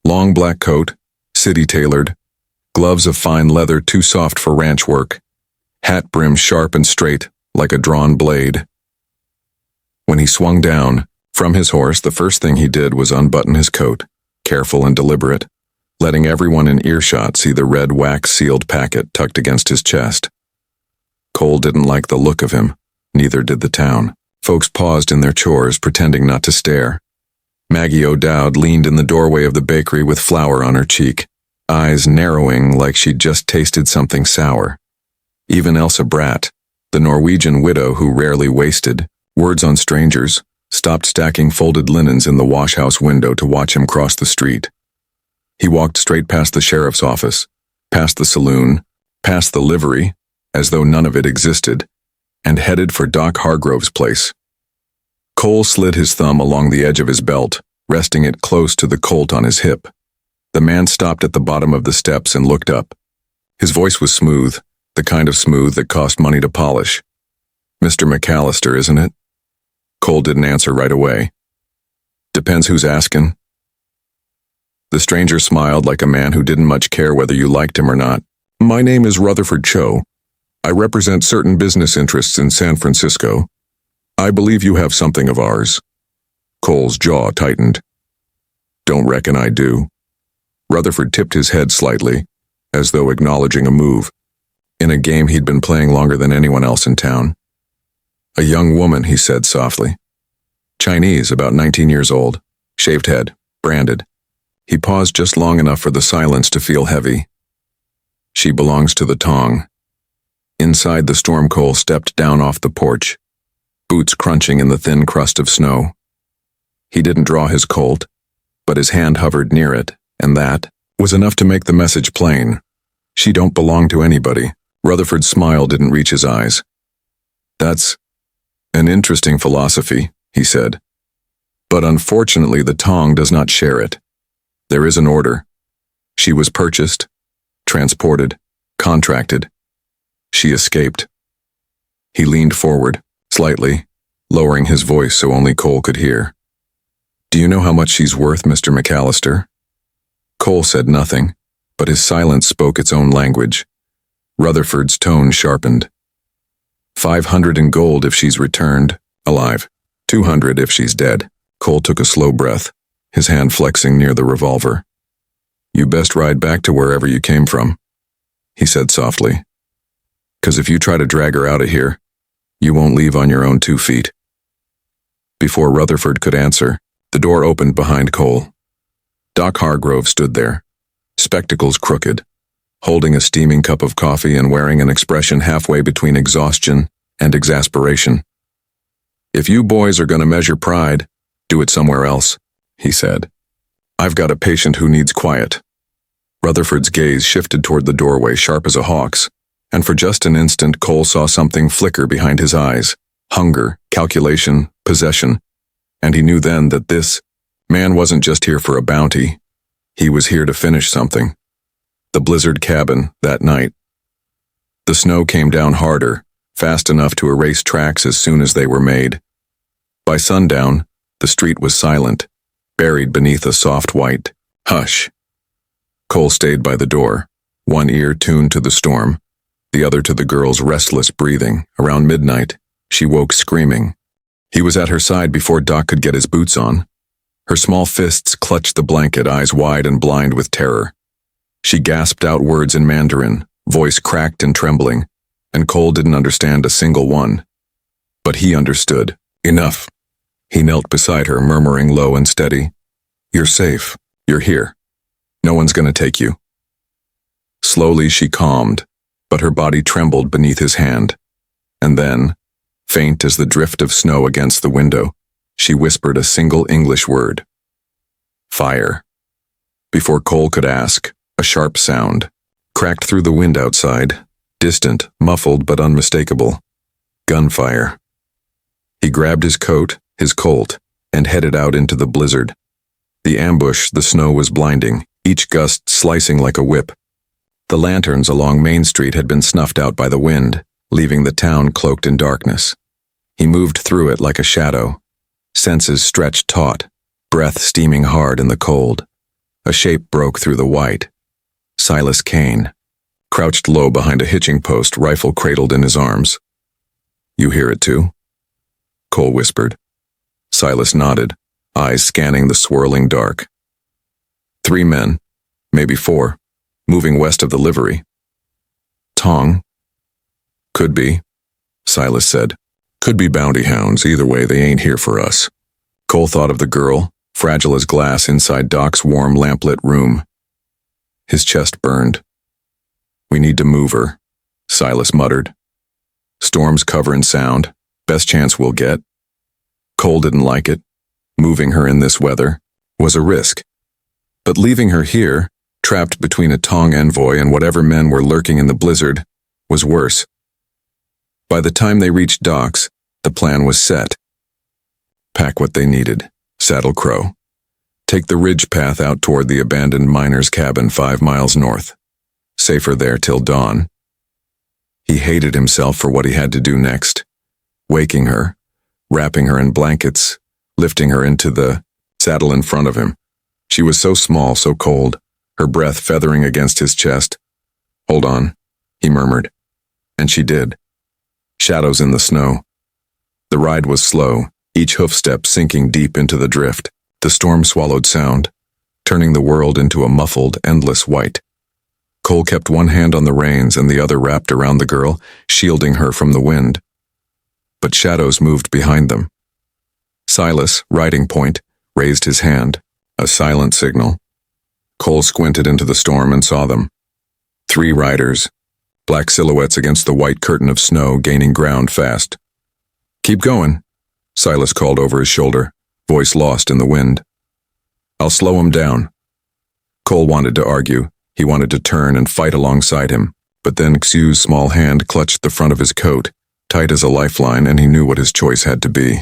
Long black coat, city-tailored, gloves of fine leather too soft for ranch work, hat brim sharp and straight like a drawn blade. When he swung down from his horse, the first thing he did was unbutton his coat, careful and deliberate, letting everyone in earshot see the red wax-sealed packet tucked against his chest. Cole didn't like the look of him, neither did the town. Folks paused in their chores, pretending not to stare. Maggie O'Dowd leaned in the doorway of the bakery with flour on her cheek, eyes narrowing like she'd just tasted something sour. Even Elsa Bratt, the Norwegian widow who rarely wasted words on strangers, stopped stacking folded linens in the washhouse window to watch him cross the street. He walked straight past the sheriff's office, past the saloon, past the livery, as though none of it existed, and headed for Doc Hargrove's place. Cole slid his thumb along the edge of his belt, resting it close to the Colt on his hip. The man stopped at the bottom of the steps and looked up. His voice was smooth, the kind of smooth that cost money to polish. "Mr. McAllister, isn't it?" Cole didn't answer right away. "Depends who's asking." The stranger smiled like a man who didn't much care whether you liked him or not. "My name is Rutherford Cho. I represent certain business interests in San Francisco. I believe you have something of ours." Cole's jaw tightened. "Don't reckon I do." Rutherford tipped his head slightly, as though acknowledging a move, in a game he'd been playing longer than anyone else in town. "A young woman," he said softly. "Chinese, about 19 years old, shaved head, branded." He paused just long enough for the silence to feel heavy. "She belongs to the Tong." Inside the storm, Cole stepped down off the porch, boots crunching in the thin crust of snow. He didn't draw his Colt, but his hand hovered near it, and that was enough to make the message plain. "She don't belong to anybody." Rutherford's smile didn't reach his eyes. "That's an interesting philosophy," he said. "But unfortunately the Tong does not share it. There is an order. She was purchased, transported, contracted. She escaped." He leaned forward, slightly, lowering his voice so only Cole could hear. "Do you know how much she's worth, Mr. McAllister?" Cole said nothing, but his silence spoke its own language. Rutherford's tone sharpened. 500 in gold if she's returned, alive. 200 if she's dead." Cole took a slow breath, his hand flexing near the revolver. "You best ride back to wherever you came from," he said softly. "'Cause if you try to drag her out of here, you won't leave on your own 2 feet. Before Rutherford could answer, the door opened behind Cole. Doc Hargrove stood there, spectacles crooked, holding a steaming cup of coffee and wearing an expression halfway between exhaustion and exasperation. "If you boys are going to measure pride, do it somewhere else," he said. "I've got a patient who needs quiet." Rutherford's gaze shifted toward the doorway, sharp as a hawk's, and for just an instant Cole saw something flicker behind his eyes. Hunger, calculation, possession. And he knew then that this man wasn't just here for a bounty. He was here to finish something. The blizzard cabin, that night. The snow came down harder, fast enough to erase tracks as soon as they were made. By sundown, the street was silent, buried beneath a soft white hush. Cole stayed by the door, one ear tuned to the storm, the other to the girl's restless breathing. Around midnight, she woke screaming. He was at her side before Doc could get his boots on. Her small fists clutched the blanket, eyes wide and blind with terror. She gasped out words in Mandarin, voice cracked and trembling, and Cole didn't understand a single one. But he understood. Enough. He knelt beside her, murmuring low and steady. You're safe. You're here. No one's gonna take you. Slowly she calmed, but her body trembled beneath his hand. And then, faint as the drift of snow against the window, she whispered a single English word. Fire. Before Cole could ask, a sharp sound cracked through the wind outside, distant, muffled but unmistakable. Gunfire. He grabbed his coat, his Colt, and headed out into the blizzard. The ambush, the snow was blinding, each gust slicing like a whip. The lanterns along Main Street had been snuffed out by the wind, leaving the town cloaked in darkness. He moved through it like a shadow, senses stretched taut, breath steaming hard in the cold. A shape broke through the white. Silas Kane, crouched low behind a hitching post, rifle cradled in his arms. You hear it too? Cole whispered. Silas nodded, eyes scanning the swirling dark. 3 men, maybe 4, moving west of the livery. Tong? Could be, Silas said. Could be bounty hounds. Either way, they ain't here for us. Cole thought of the girl, fragile as glass inside Doc's warm lamplit room. His chest burned. We need to move her, Silas muttered. Storms covering sound. Best chance we'll get. Cole didn't like it. Moving her in this weather was a risk. But leaving her here, trapped between a Tong envoy and whatever men were lurking in the blizzard, was worse. By the time they reached Doc's, the plan was set. Pack what they needed. Saddle Crow. Take the ridge path out toward the abandoned miner's cabin 5 miles north. Safer there till dawn. He hated himself for what he had to do next. Waking her, wrapping her in blankets, lifting her into the saddle in front of him. She was so small, so cold, her breath feathering against his chest. Hold on, he murmured. And she did. Shadows in the snow. The ride was slow, each hoofstep sinking deep into the drift. The storm swallowed sound, turning the world into a muffled, endless white. Cole kept one hand on the reins and the other wrapped around the girl, shielding her from the wind. But shadows moved behind them. Silas, riding point, raised his hand, a silent signal. Cole squinted into the storm and saw them. 3 riders, black silhouettes against the white curtain of snow, gaining ground fast. Keep going, Silas called over his shoulder, voice lost in the wind. I'll slow him down. Cole wanted to argue. He wanted to turn and fight alongside him, but then Xu's small hand clutched the front of his coat, tight as a lifeline, and he knew what his choice had to be.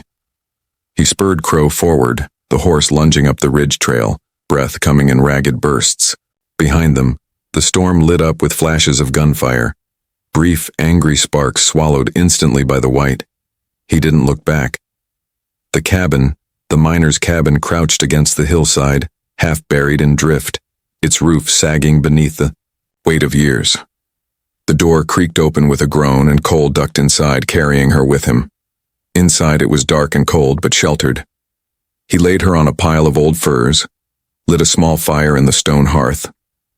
He spurred Crow forward, the horse lunging up the ridge trail, breath coming in ragged bursts. Behind them, the storm lit up with flashes of gunfire, brief, angry sparks swallowed instantly by the white. He didn't look back. The cabin, the miner's cabin, crouched against the hillside, half buried in drift, its roof sagging beneath the weight of years. The door creaked open with a groan and Cole ducked inside, carrying her with him. Inside it was dark and cold but sheltered. He laid her on a pile of old furs, lit a small fire in the stone hearth,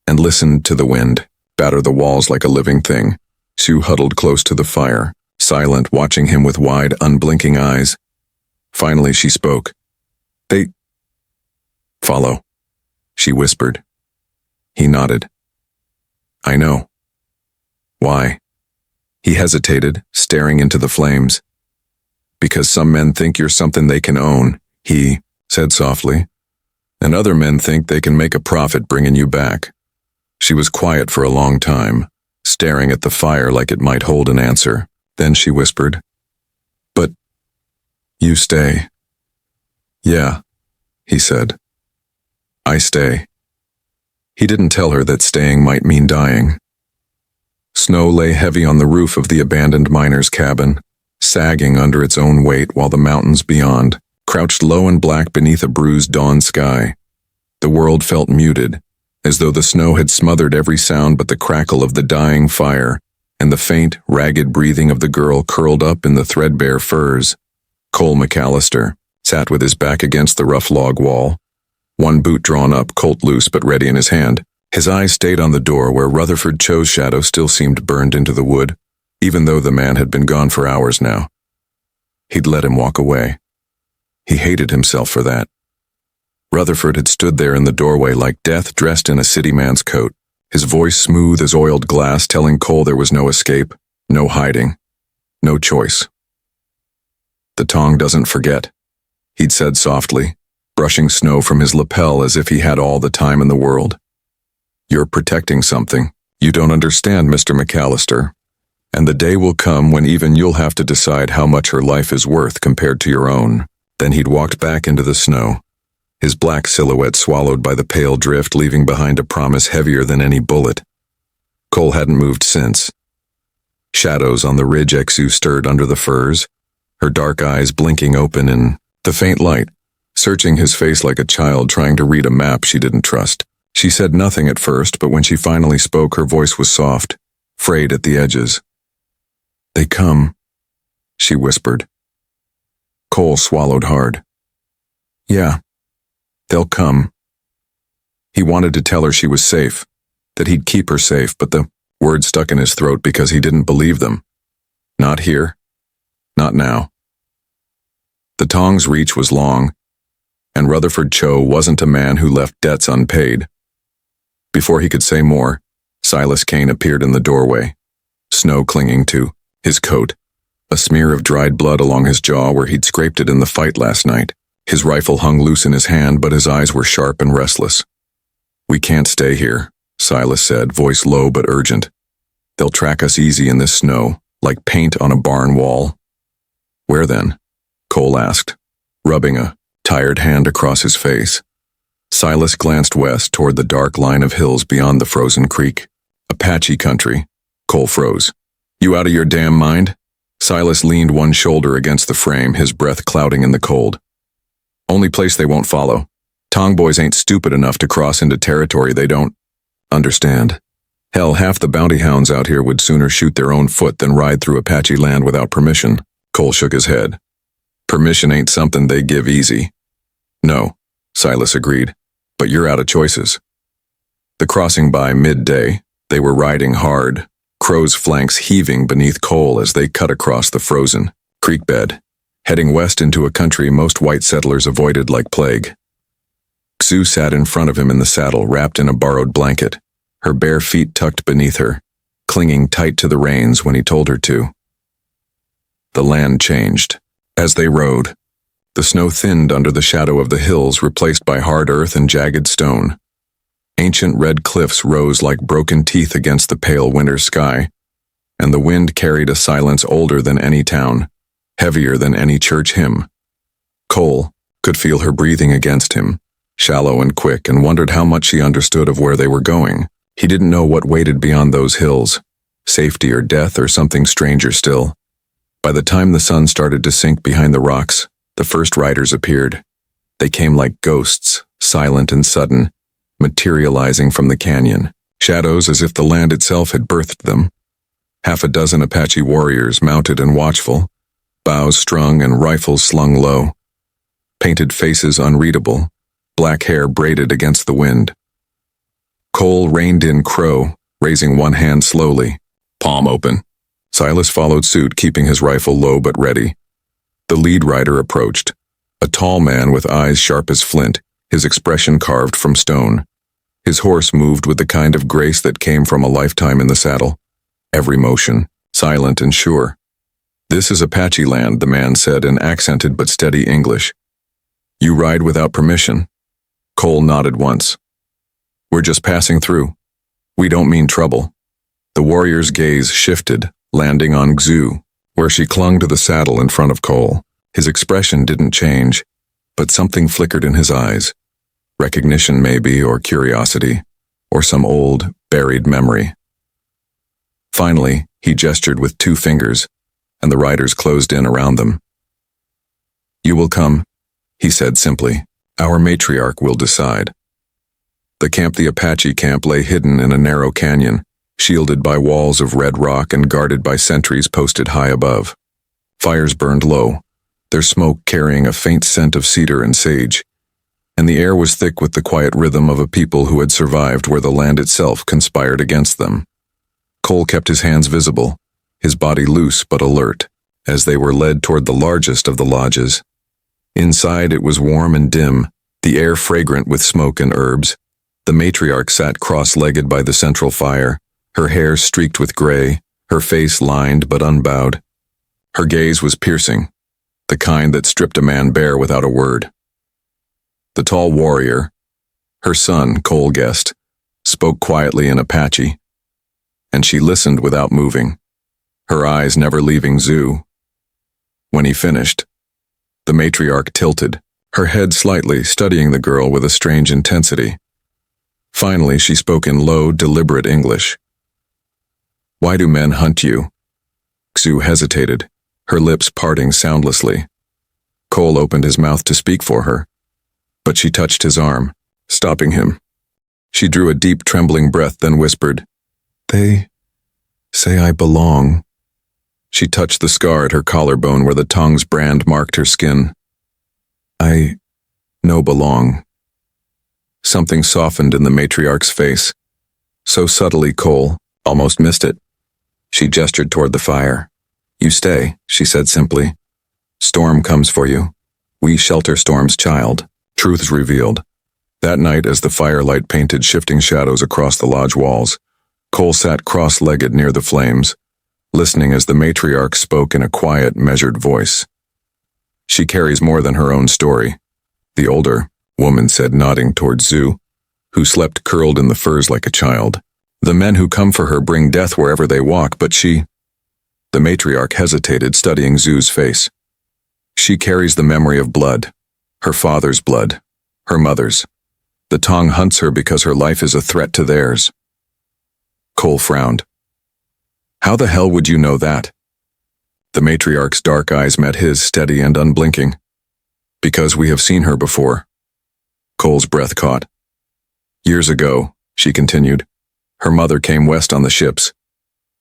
and listened to the wind batter the walls like a living thing. Sue huddled close to the fire, silent, watching him with wide, unblinking eyes. Finally she spoke. They follow, she whispered. He nodded. I know. Why? He hesitated, staring into the flames. Because some men think you're something they can own, he said softly, and other men think they can make a profit bringing you back. She was quiet for a long time, staring at the fire like it might hold an answer. Then she whispered, But you stay. Yeah, he said. I stay. He didn't tell her that staying might mean dying. Snow lay heavy on the roof of the abandoned miner's cabin, sagging under its own weight while the mountains beyond crouched low and black beneath a bruised dawn sky. The world felt muted, as though the snow had smothered every sound but the crackle of the dying fire and the faint, ragged breathing of the girl curled up in the threadbare furs. Cole McAllister sat with his back against the rough log wall, one boot drawn up, Colt loose but ready in his hand. His eyes stayed on the door where Rutherford Cho's shadow still seemed burned into the wood, even though the man had been gone for hours now. He'd let him walk away. He hated himself for that. Rutherford had stood there in the doorway like death dressed in a city man's coat, his voice smooth as oiled glass, telling Cole there was no escape, no hiding, no choice. "The tong doesn't forget," he'd said softly, brushing snow from his lapel as if he had all the time in the world. "You're protecting something. You don't understand, Mr. McAllister. And the day will come when even you'll have to decide how much her life is worth compared to your own." Then he'd walked back into the snow, his black silhouette swallowed by the pale drift, leaving behind a promise heavier than any bullet. Cole hadn't moved since. Shadows on the ridge Exu stirred under the firs, her dark eyes blinking open in the faint light, searching his face like a child trying to read a map she didn't trust. She said nothing at first, but when she finally spoke, her voice was soft, frayed at the edges. "They come," she whispered. Cole swallowed hard. "Yeah, they'll come." He wanted to tell her she was safe, that he'd keep her safe, but the words stuck in his throat because he didn't believe them. Not here. Not now. The tong's reach was long, and Rutherford Cho wasn't a man who left debts unpaid. Before he could say more, Silas Kane appeared in the doorway, snow clinging to his coat, a smear of dried blood along his jaw where he'd scraped it in the fight last night. His rifle hung loose in his hand, but his eyes were sharp and restless. "We can't stay here," Silas said, voice low but urgent. "They'll track us easy in this snow, like paint on a barn wall." "Where then?" Cole asked, rubbing a tired hand across his face. Silas glanced west toward the dark line of hills beyond the frozen creek. "Apache country." Cole froze. "You out of your damn mind?" Silas leaned one shoulder against the frame, his breath clouding in the cold. "Only place they won't follow. Tong boys ain't stupid enough to cross into territory they don't understand. Hell, half the bounty hounds out here would sooner shoot their own foot than ride through Apache land without permission." Cole shook his head. "Permission ain't something they give easy." "No," Silas agreed, "but you're out of choices." The crossing by midday, they were riding hard, Crow's flanks heaving beneath Cole as they cut across the frozen creek bed, heading west into a country most white settlers avoided like plague. Xu sat in front of him in the saddle, wrapped in a borrowed blanket, her bare feet tucked beneath her, clinging tight to the reins when he told her to. The land changed. As they rode, the snow thinned under the shadow of the hills, replaced by hard earth and jagged stone. Ancient red cliffs rose like broken teeth against the pale winter sky, and the wind carried a silence older than any town, heavier than any church hymn. Cole could feel her breathing against him, shallow and quick, and wondered how much she understood of where they were going. He didn't know what waited beyond those hills, safety or death or something stranger still. By the time the sun started to sink behind the rocks, the first riders appeared. They came like ghosts, silent and sudden, materializing from the canyon, shadows as if the land itself had birthed them. Half a dozen Apache warriors, mounted and watchful, bows strung and rifles slung low, painted faces unreadable, black hair braided against the wind. Cole reined in Crow, raising one hand slowly, palm open. Silas followed suit, keeping his rifle low but ready. The lead rider approached, a tall man with eyes sharp as flint, his expression carved from stone. His horse moved with the kind of grace that came from a lifetime in the saddle, every motion, silent and sure. "This is Apache land," the man said in accented but steady English. "You ride without permission?" Cole nodded once. "We're just passing through. We don't mean trouble." The warrior's gaze shifted, landing on Xu, where she clung to the saddle in front of Cole. His expression didn't change, but something flickered in his eyes. Recognition maybe, or curiosity, or some old, buried memory. Finally, he gestured with two fingers, and the riders closed in around them. "You will come," he said simply. "Our matriarch will decide." The Apache camp lay hidden in a narrow canyon, shielded by walls of red rock and guarded by sentries posted high above. Fires burned low, their smoke carrying a faint scent of cedar and sage, and the air was thick with the quiet rhythm of a people who had survived where the land itself conspired against them. Cole kept his hands visible, his body loose but alert, as they were led toward the largest of the lodges. Inside it was warm and dim, the air fragrant with smoke and herbs. The matriarch sat cross-legged by the central fire, her hair streaked with gray, her face lined but unbowed. Her gaze was piercing, the kind that stripped a man bare without a word. The tall warrior, her son, Cole guessed, spoke quietly in Apache, and she listened without moving, her eyes never leaving Zoo. When he finished, the matriarch tilted, her head slightly, studying the girl with a strange intensity. Finally, she spoke in low, deliberate English. "Why do men hunt you?" Xu hesitated, her lips parting soundlessly. Cole opened his mouth to speak for her, but she touched his arm, stopping him. She drew a deep, trembling breath, then whispered, "They say I belong." She touched the scar at her collarbone where the tong's brand marked her skin. "I no belong." Something softened in the matriarch's face. So subtly Cole almost missed it. She gestured toward the fire. "You stay," she said simply. "Storm comes for you. We shelter Storm's child." Truths revealed. That night, as the firelight painted shifting shadows across the lodge walls, Cole sat cross-legged near the flames, listening as the matriarch spoke in a quiet, measured voice. "She carries more than her own story," the older woman said, nodding toward Zoo, who slept curled in the furs like a child. "The men who come for her bring death wherever they walk, but she—" The matriarch hesitated, studying Zoo's face. "She carries the memory of blood, her father's blood, her mother's. The Tong hunts her because her life is a threat to theirs." Cole frowned. "How the hell would you know that?" The matriarch's dark eyes met his, steady and unblinking. "Because we have seen her before." Cole's breath caught. "Years ago," she continued, "her mother came west on the ships.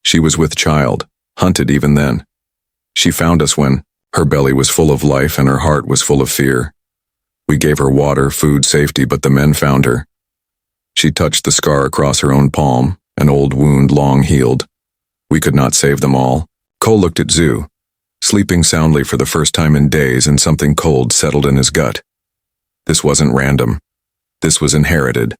She was with child, hunted even then. She found us when her belly was full of life and her heart was full of fear. We gave her water, food, safety, but the men found her." She touched the scar across her own palm, an old wound long healed. "We could not save them all." Cole looked at Zoo, sleeping soundly for the first time in days, and something cold settled in his gut. This wasn't random. This was inherited.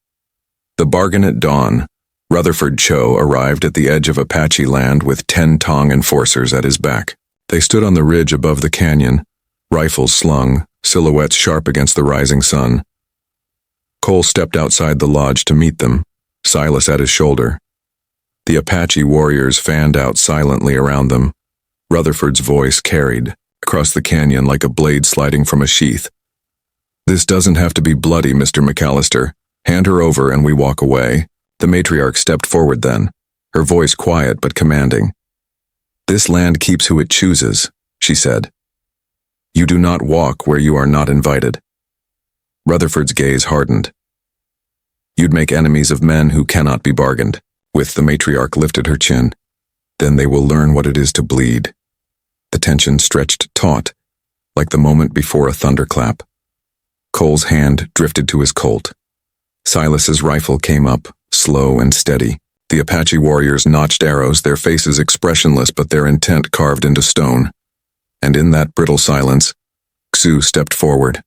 The bargain at dawn, Rutherford Cho arrived at the edge of Apache land with 10 Tong enforcers at his back. They stood on the ridge above the canyon, rifles slung, silhouettes sharp against the rising sun. Cole stepped outside the lodge to meet them, Silas at his shoulder. The Apache warriors fanned out silently around them. Rutherford's voice carried across the canyon like a blade sliding from a sheath. "This doesn't have to be bloody, Mr. McAllister. Hand her over and we walk away." The matriarch stepped forward then, her voice quiet but commanding. "This land keeps who it chooses," she said. "You do not walk where you are not invited." Rutherford's gaze hardened. "You'd make enemies of men who cannot be bargained." With the matriarch lifted her chin. "Then they will learn what it is to bleed." The tension stretched taut, like the moment before a thunderclap. Cole's hand drifted to his Colt. Silas's rifle came up, slow and steady. The Apache warriors notched arrows, their faces expressionless but their intent carved into stone. And in that brittle silence, Xu stepped forward.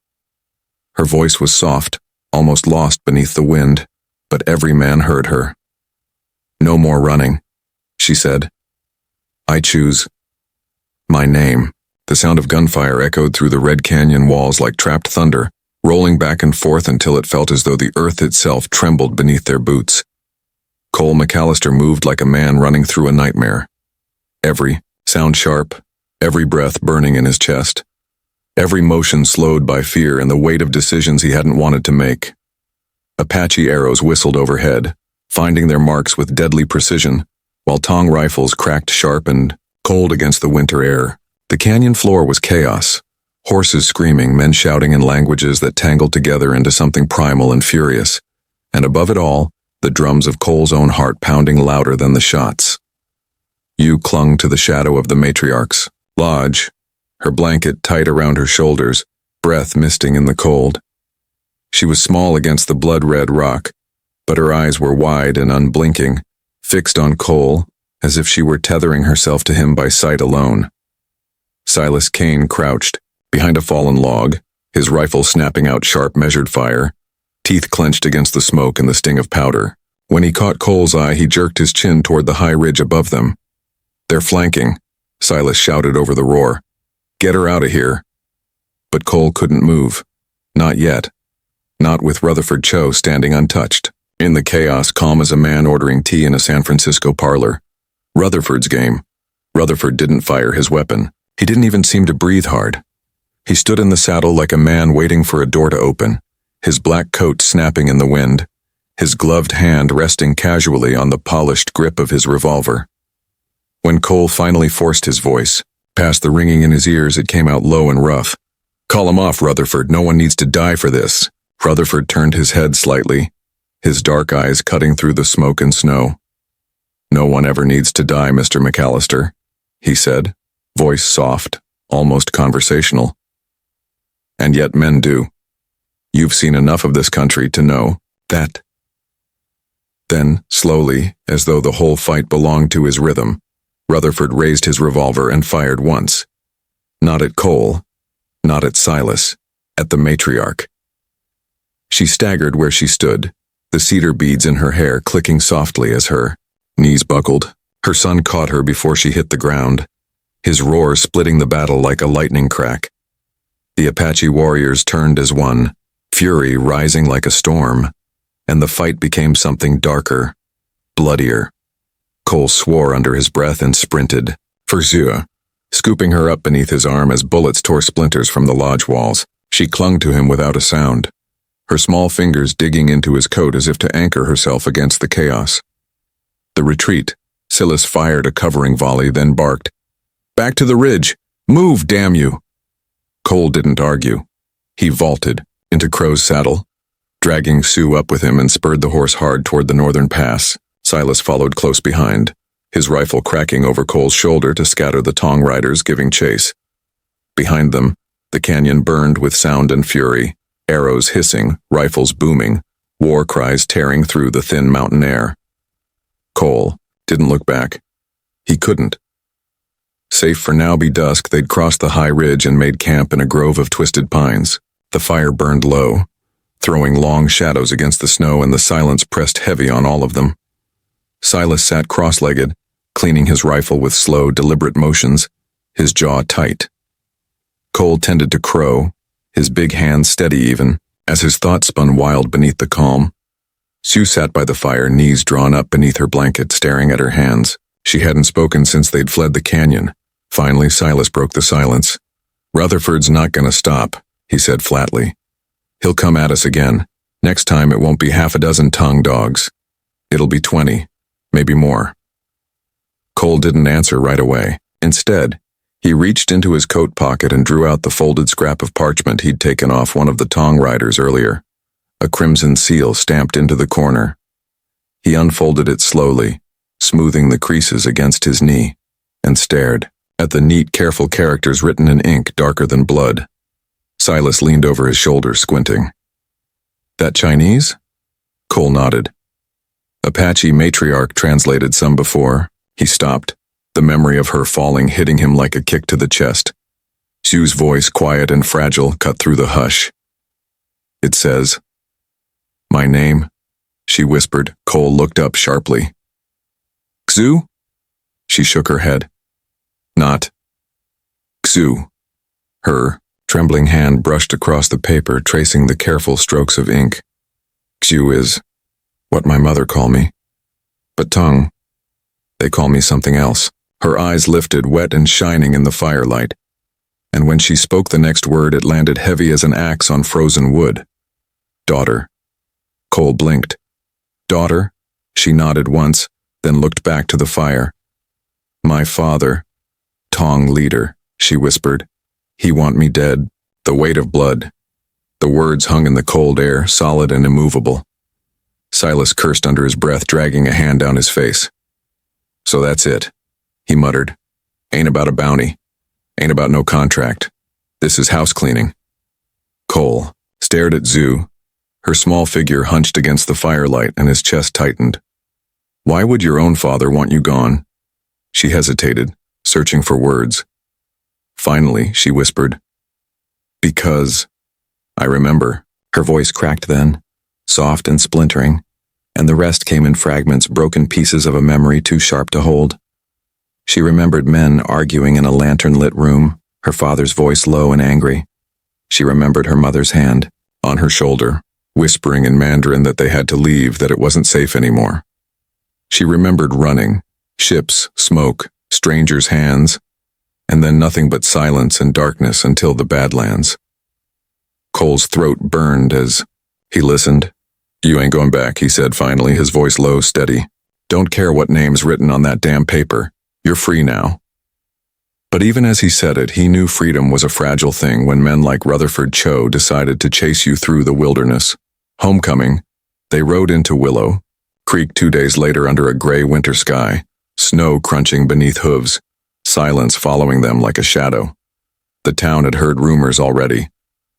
Her voice was soft, almost lost beneath the wind, but every man heard her. "No more running," she said. "I choose my name." The sound of gunfire echoed through the Red Canyon walls like trapped thunder, rolling back and forth until it felt as though the earth itself trembled beneath their boots. Cole McAllister moved like a man running through a nightmare. Every sound sharp, every breath burning in his chest. Every motion slowed by fear and the weight of decisions he hadn't wanted to make. Apache arrows whistled overhead, finding their marks with deadly precision, while Tong rifles cracked sharp and cold against the winter air. The canyon floor was chaos. Horses screaming, men shouting in languages that tangled together into something primal and furious. And above it all, the drums of Cole's own heart pounding louder than the shots. Yu clung to the shadow of the matriarch's lodge, her blanket tight around her shoulders, breath misting in the cold. She was small against the blood-red rock, but her eyes were wide and unblinking, fixed on Cole, as if she were tethering herself to him by sight alone. Silas Kane crouched, behind a fallen log, his rifle snapping out sharp measured fire, teeth clenched against the smoke and the sting of powder. When he caught Cole's eye, he jerked his chin toward the high ridge above them. "They're flanking," Silas shouted over the roar. "Get her out of here." But Cole couldn't move. Not yet. Not with Rutherford Cho standing untouched, in the chaos calm as a man ordering tea in a San Francisco parlor. Rutherford's game. Rutherford didn't fire his weapon. He didn't even seem to breathe hard. He stood in the saddle like a man waiting for a door to open, his black coat snapping in the wind, his gloved hand resting casually on the polished grip of his revolver. When Cole finally forced his voice, past the ringing in his ears, it came out low and rough. "Call him off, Rutherford. No one needs to die for this." Rutherford turned his head slightly, his dark eyes cutting through the smoke and snow. "No one ever needs to die, Mr. McAllister," he said, voice soft, almost conversational. "And yet men do. You've seen enough of this country to know that." Then, slowly, as though the whole fight belonged to his rhythm, Rutherford raised his revolver and fired once. Not at Cole, not at Silas, at the matriarch. She staggered where she stood, the cedar beads in her hair clicking softly as her knees buckled. Her son caught her before she hit the ground, his roar splitting the battle like a lightning crack. The Apache warriors turned as one, fury rising like a storm, and the fight became something darker, bloodier. Cole swore under his breath and sprinted for Zua, scooping her up beneath his arm as bullets tore splinters from the lodge walls. She clung to him without a sound, her small fingers digging into his coat as if to anchor herself against the chaos. The retreat. Silas fired a covering volley, then barked, "Back to the ridge! Move, damn you!" Cole didn't argue. He vaulted into Crow's saddle, dragging Sue up with him, and spurred the horse hard toward the northern pass. Silas followed close behind, his rifle cracking over Cole's shoulder to scatter the Tong riders giving chase. Behind them, the canyon burned with sound and fury, arrows hissing, rifles booming, war cries tearing through the thin mountain air. Cole didn't look back. He couldn't. Safe for now be dusk, they'd crossed the high ridge and made camp in a grove of twisted pines. The fire burned low, throwing long shadows against the snow, and the silence pressed heavy on all of them. Silas sat cross-legged, cleaning his rifle with slow, deliberate motions, his jaw tight. Cole tended to Crow, his big hands steady even, as his thoughts spun wild beneath the calm. Sue sat by the fire, knees drawn up beneath her blanket, staring at her hands. She hadn't spoken since they'd fled the canyon. Finally, Silas broke the silence. "Rutherford's not gonna stop," he said flatly. "He'll come at us again. Next time it won't be half a dozen tongue dogs. It'll be 20, maybe more." Cole didn't answer right away. Instead, he reached into his coat pocket and drew out the folded scrap of parchment he'd taken off one of the Tong riders earlier, a crimson seal stamped into the corner. He unfolded it slowly, smoothing the creases against his knee, and stared at the neat, careful characters written in ink darker than blood. Silas leaned over his shoulder, squinting. "That Chinese?" Cole nodded. "Apache matriarch translated some before." He stopped, the memory of her falling hitting him like a kick to the chest. Sue's voice, quiet and fragile, cut through the hush. "It says, 'My name,'" she whispered. Cole looked up sharply. "Xu?" She shook her head. "Not Xu." Her trembling hand brushed across the paper, tracing the careful strokes of ink. "Xu is what my mother called me. But Tong, they call me something else." Her eyes lifted, wet and shining in the firelight, and when she spoke the next word, it landed heavy as an axe on frozen wood. "Daughter." Cole blinked. "Daughter?" She nodded once, then looked back to the fire. "My father," Tong leader, she whispered. He want me dead. The weight of blood. The words hung in the cold air, solid and immovable. Silas cursed under his breath, dragging a hand down his face. So that's it, he muttered. Ain't about a bounty. Ain't about no contract. This is house cleaning. Cole stared at Zoo, her small figure hunched against the firelight, and his chest tightened. Why would your own father want you gone? She hesitated, searching for words. Finally, she whispered. Because I remember. Her voice cracked then, soft and splintering, and the rest came in fragments, broken pieces of a memory too sharp to hold. She remembered men arguing in a lantern-lit room, her father's voice low and angry. She remembered her mother's hand, on her shoulder, whispering in Mandarin that they had to leave, that it wasn't safe anymore. She remembered running, ships, smoke, strangers' hands, and then nothing but silence and darkness until the Badlands. Cole's throat burned as he listened. You ain't going back, he said finally, his voice low, steady. Don't care what name's written on that damn paper. You're free now. But even as he said it, he knew freedom was a fragile thing when men like Rutherford Cho decided to chase you through the wilderness. Homecoming, they rode into Willow Creek 2 days later under a gray winter sky, snow crunching beneath hooves, silence following them like a shadow. The town had heard rumors already.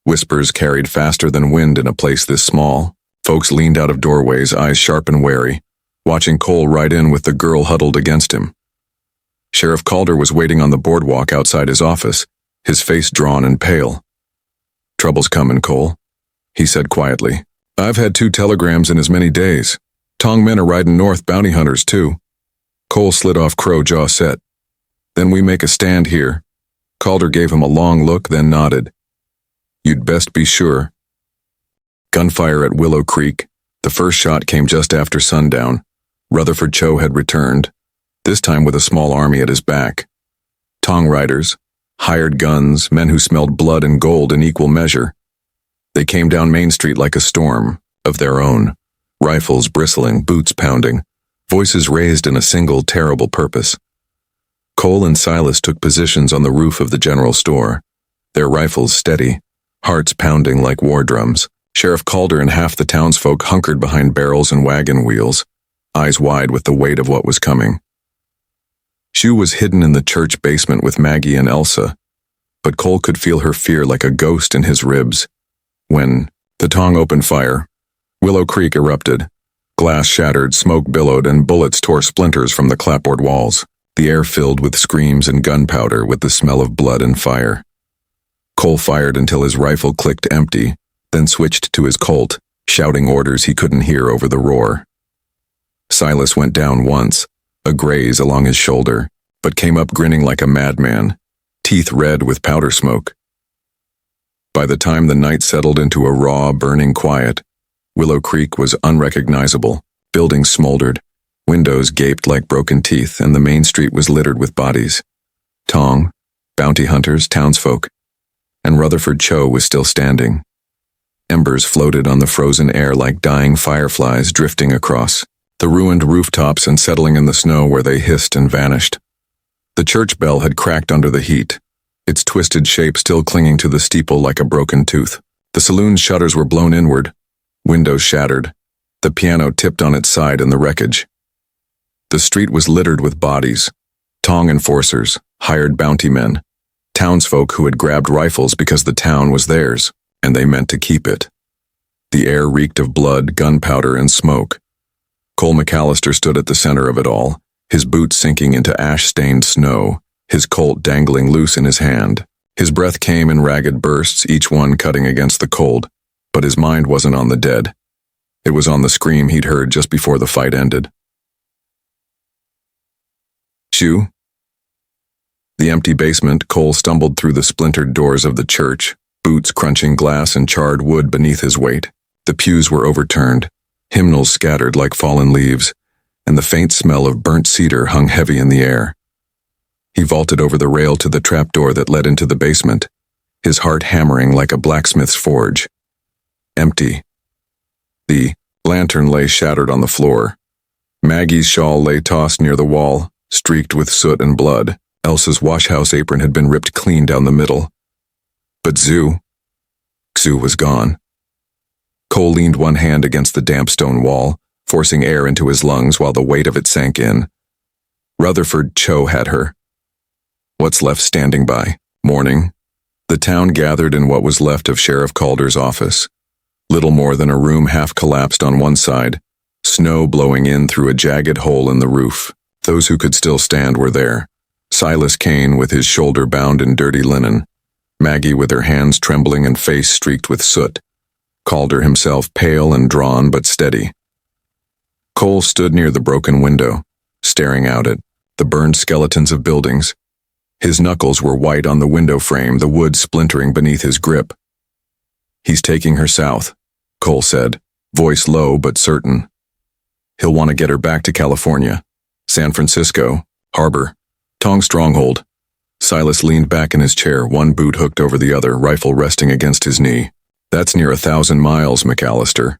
Whispers carried faster than wind in a place this small. Folks leaned out of doorways, eyes sharp and wary, watching Cole ride in with the girl huddled against him. Sheriff Calder was waiting on the boardwalk outside his office, his face drawn and pale. Trouble's coming, Cole, he said quietly. I've had 2 telegrams in as many days. Tong men are riding north, bounty hunters too. Cole slid off Crow, jaw set. Then we make a stand here. Calder gave him a long look, then nodded. You'd best be sure. Gunfire at Willow Creek. The first shot came just after sundown. Rutherford Cho had returned, this time with a small army at his back. Tong riders, hired guns, men who smelled blood and gold in equal measure. They came down Main Street like a storm, of their own, rifles bristling, boots pounding, voices raised in a single terrible purpose. Cole and Silas took positions on the roof of the general store, their rifles steady, hearts pounding like war drums. Sheriff Calder and half the townsfolk hunkered behind barrels and wagon wheels, eyes wide with the weight of what was coming. Shu was hidden in the church basement with Maggie and Elsa, but Cole could feel her fear like a ghost in his ribs. When the Tong opened fire, Willow Creek erupted. Glass shattered, smoke billowed, and bullets tore splinters from the clapboard walls. The air filled with screams and gunpowder, with the smell of blood and fire. Cole fired until his rifle clicked empty, then switched to his Colt, shouting orders he couldn't hear over the roar. Silas went down once, a graze along his shoulder, but came up grinning like a madman, teeth red with powder smoke. By the time the night settled into a raw, burning quiet, Willow Creek was unrecognizable. Buildings smoldered, windows gaped like broken teeth, and the main street was littered with bodies. Tong, bounty hunters, townsfolk, and Rutherford Cho was still standing. Embers floated on the frozen air like dying fireflies drifting across the ruined rooftops and settling in the snow where they hissed and vanished. The church bell had cracked under the heat, its twisted shape still clinging to the steeple like a broken tooth. The saloon's shutters were blown inward, windows shattered, the piano tipped on its side in the wreckage. The street was littered with bodies, Tong enforcers, hired bounty men, townsfolk who had grabbed rifles because the town was theirs, and they meant to keep it. The air reeked of blood, gunpowder, and smoke. Cole McAllister stood at the center of it all, his boots sinking into ash-stained snow, his Colt dangling loose in his hand. His breath came in ragged bursts, each one cutting against the cold, but his mind wasn't on the dead. It was on the scream he'd heard just before the fight ended. Shu? The empty basement, Cole stumbled through the splintered doors of the church, boots crunching glass and charred wood beneath his weight. The pews were overturned, hymnals scattered like fallen leaves, and the faint smell of burnt cedar hung heavy in the air. He vaulted over the rail to the trapdoor that led into the basement, his heart hammering like a blacksmith's forge. Empty. The lantern lay shattered on the floor. Maggie's shawl lay tossed near the wall, streaked with soot and blood. Elsa's washhouse apron had been ripped clean down the middle. But Xu was gone. Cole leaned one hand against the damp stone wall, forcing air into his lungs while the weight of it sank in. Rutherford Cho had her. What's left standing by? Morning. The town gathered in what was left of Sheriff Calder's office. Little more than a room half collapsed on one side, snow blowing in through a jagged hole in the roof. Those who could still stand were there. Silas Kane with his shoulder bound in dirty linen, Maggie with her hands trembling and face streaked with soot, Calder himself pale and drawn but steady. Cole stood near the broken window, staring out at the burned skeletons of buildings. His knuckles were white on the window frame, the wood splintering beneath his grip. He's taking her south, Cole said, voice low but certain. He'll want to get her back to California. San Francisco, Harbor, Tong stronghold. Silas leaned back in his chair, one boot hooked over the other, rifle resting against his knee. That's near 1,000 miles, McAllister.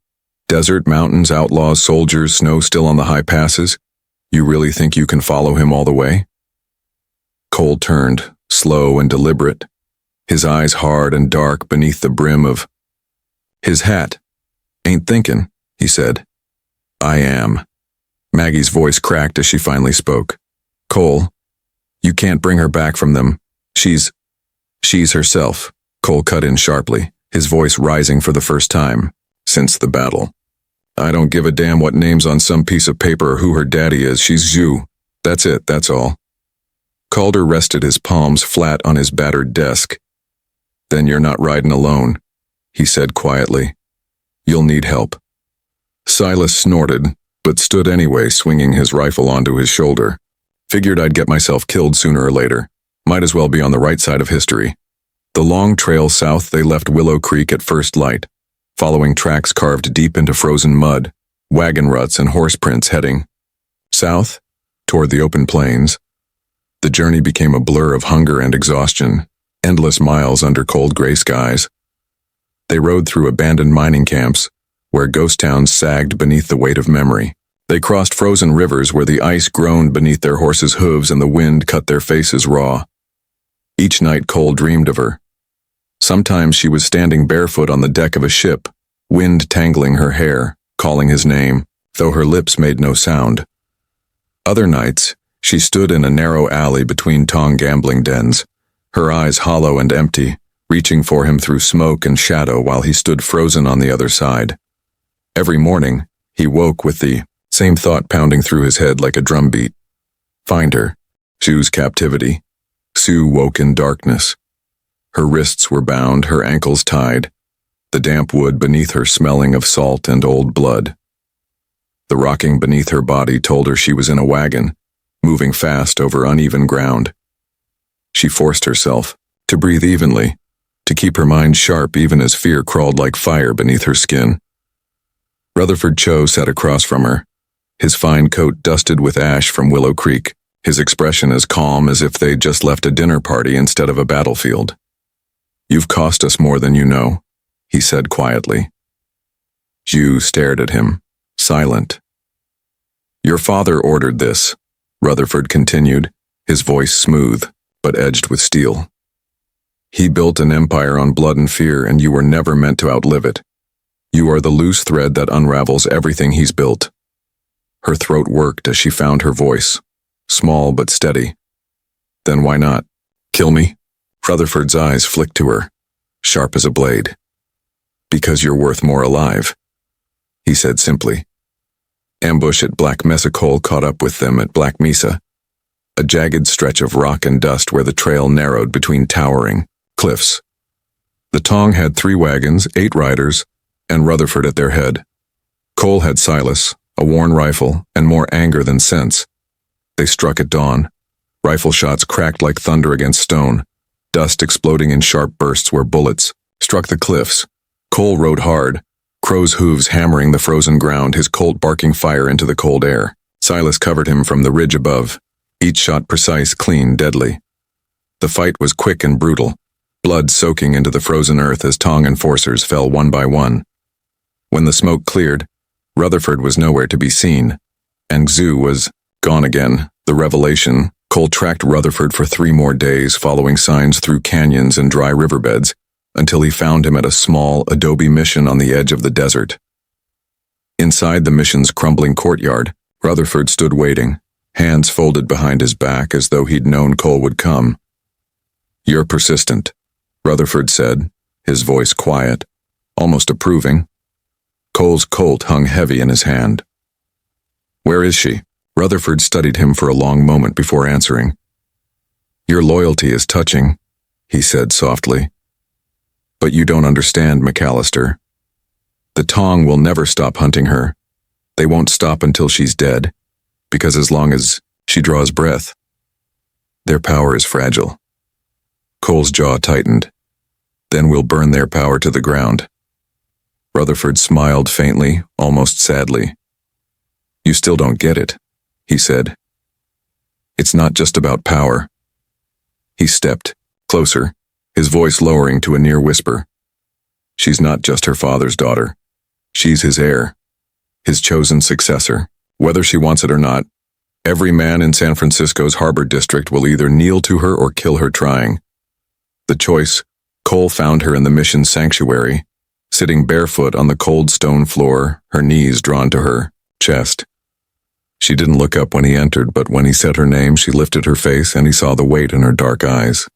Desert, mountains, outlaws, soldiers, snow still on the high passes. You really think you can follow him all the way? Cole turned, slow and deliberate, his eyes hard and dark beneath the brim of his hat. Ain't thinking, he said. I am. Maggie's voice cracked as she finally spoke. Cole, you can't bring her back from them. She's herself. Cole cut in sharply, his voice rising for the first time since the battle. I don't give a damn what name's on some piece of paper or who her daddy is. She's Xu. That's it, that's all. Calder rested his palms flat on his battered desk. Then you're not riding alone, he said quietly. You'll need help. Silas snorted, but stood anyway, swinging his rifle onto his shoulder. Figured I'd get myself killed sooner or later. Might as well be on the right side of history. The long trail south, they left Willow Creek at first light, following tracks carved deep into frozen mud, wagon ruts and horse prints heading south, toward the open plains. The journey became a blur of hunger and exhaustion, endless miles under cold gray skies. They rode through abandoned mining camps, where ghost towns sagged beneath the weight of memory. They crossed frozen rivers where the ice groaned beneath their horses' hooves and the wind cut their faces raw. Each night Cole dreamed of her. Sometimes she was standing barefoot on the deck of a ship, wind tangling her hair, calling his name, though her lips made no sound. Other nights, she stood in a narrow alley between Tong gambling dens, her eyes hollow and empty, reaching for him through smoke and shadow while he stood frozen on the other side. Every morning, he woke with the same thought pounding through his head like a drumbeat. Find her. Xu's captivity. Xu woke in darkness. Her wrists were bound, her ankles tied, the damp wood beneath her smelling of salt and old blood. The rocking beneath her body told her she was in a wagon, moving fast over uneven ground. She forced herself to breathe evenly, to keep her mind sharp even as fear crawled like fire beneath her skin. Rutherford Cho sat across from her, his fine coat dusted with ash from Willow Creek, his expression as calm as if they'd just left a dinner party instead of a battlefield. You've cost us more than you know, he said quietly. Xu stared at him, silent. Your father ordered this, Rutherford continued, his voice smooth, but edged with steel. He built an empire on blood and fear, and you were never meant to outlive it. You are the loose thread that unravels everything he's built. Her throat worked as she found her voice, small but steady. Then why not? Kill me? Rutherford's eyes flicked to her, sharp as a blade. Because you're worth more alive, he said simply. Ambush at Black Mesa. Cole caught up with them at Black Mesa, a jagged stretch of rock and dust where the trail narrowed between towering cliffs. The Tong had 3 wagons, 8 riders, and Rutherford at their head. Cole had Silas, a worn rifle, and more anger than sense. They struck at dawn. Rifle shots cracked like thunder against stone, dust exploding in sharp bursts where bullets struck the cliffs. Cole rode hard, Crow's hooves hammering the frozen ground, his colt barking fire into the cold air. Silas covered him from the ridge above, each shot precise, clean, deadly. The fight was quick and brutal, blood soaking into the frozen earth as Tong enforcers fell one by one. When the smoke cleared, Rutherford was nowhere to be seen, and Xu was gone again, the revelation Cole tracked Rutherford for 3 more days, following signs through canyons and dry riverbeds, until he found him at a small adobe mission on the edge of the desert. Inside the mission's crumbling courtyard, Rutherford stood waiting, hands folded behind his back as though he'd known Cole would come. "You're persistent," Rutherford said, his voice quiet, almost approving. Cole's Colt hung heavy in his hand. "Where is she?" Rutherford studied him for a long moment before answering. "Your loyalty is touching," he said softly. "But you don't understand, McAllister. The Tong will never stop hunting her. They won't stop until she's dead, because as long as she draws breath, their power is fragile." Cole's jaw tightened. "Then we'll burn their power to the ground." Rutherford smiled faintly, almost sadly. "You still don't get it," he said. "It's not just about power." He stepped closer, his voice lowering to a near whisper. "She's not just her father's daughter. She's his heir, his chosen successor. Whether she wants it or not, every man in San Francisco's Harbor District will either kneel to her or kill her trying." The choice, Cole found her in the mission sanctuary, sitting barefoot on the cold stone floor, her knees drawn to her chest. She didn't look up when he entered, but when he said her name, she lifted her face and he saw the weight in her dark eyes.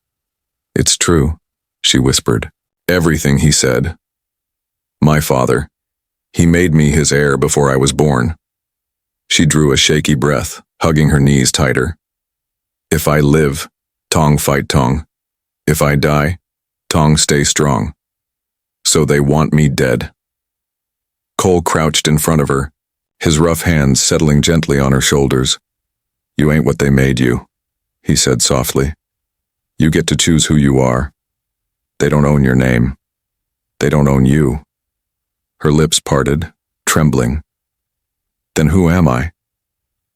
"It's true," she whispered. "Everything he said. My father. He made me his heir before I was born." She drew a shaky breath, hugging her knees tighter. "If I live, Tong fight Tong. If I die, Tong stay strong. So they want me dead." Cole crouched in front of her, his rough hands settling gently on her shoulders. "You ain't what they made you," he said softly. "You get to choose who you are. They don't own your name. They don't own you." Her lips parted, trembling. "Then who am I?"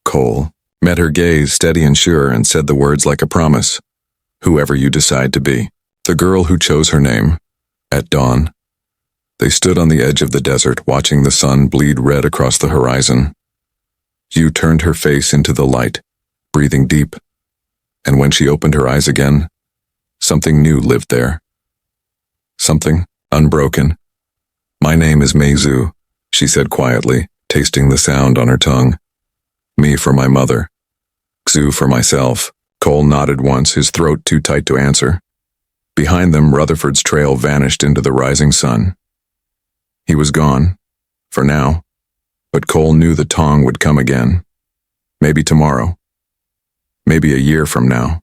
Cole met her gaze steady and sure and said the words like a promise. "Whoever you decide to be." The girl who chose her name. At dawn, they stood on the edge of the desert, watching the sun bleed red across the horizon. Yu turned her face into the light, breathing deep, and when she opened her eyes again, something new lived there. Something unbroken. "My name is Meizu," she said quietly, tasting the sound on her tongue. "Me for my mother. Xu for myself." Cole nodded once, his throat too tight to answer. Behind them, Rutherford's trail vanished into the rising sun. He was gone, for now, but Cole knew the Tong would come again. Maybe tomorrow. Maybe a year from now.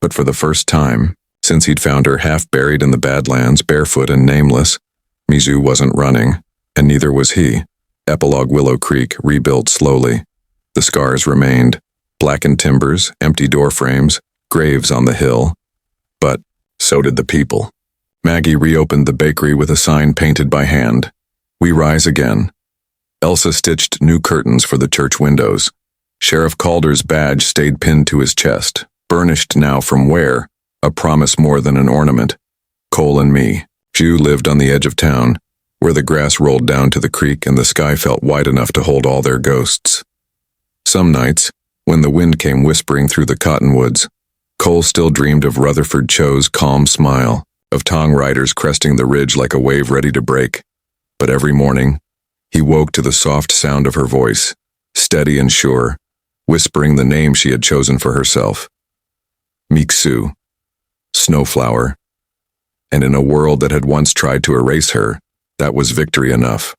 But for the first time, since he'd found her half buried in the badlands, barefoot and nameless, Meizu wasn't running, and neither was he. Epilogue Willow Creek rebuilt slowly. The scars remained. Blackened timbers, empty door frames, graves on the hill. But so did the people. Maggie reopened the bakery with a sign painted by hand. "We rise again." Elsa stitched new curtains for the church windows. Sheriff Calder's badge stayed pinned to his chest, burnished now from where, a promise more than an ornament. Cole and me. Ju lived on the edge of town, where the grass rolled down to the creek and the sky felt wide enough to hold all their ghosts. Some nights, when the wind came whispering through the cottonwoods, Cole still dreamed of Rutherford Cho's calm smile, of Tong riders cresting the ridge like a wave ready to break. But every morning, he woke to the soft sound of her voice, steady and sure, whispering the name she had chosen for herself. Mixu, Snowflower. And in a world that had once tried to erase her, that was victory enough.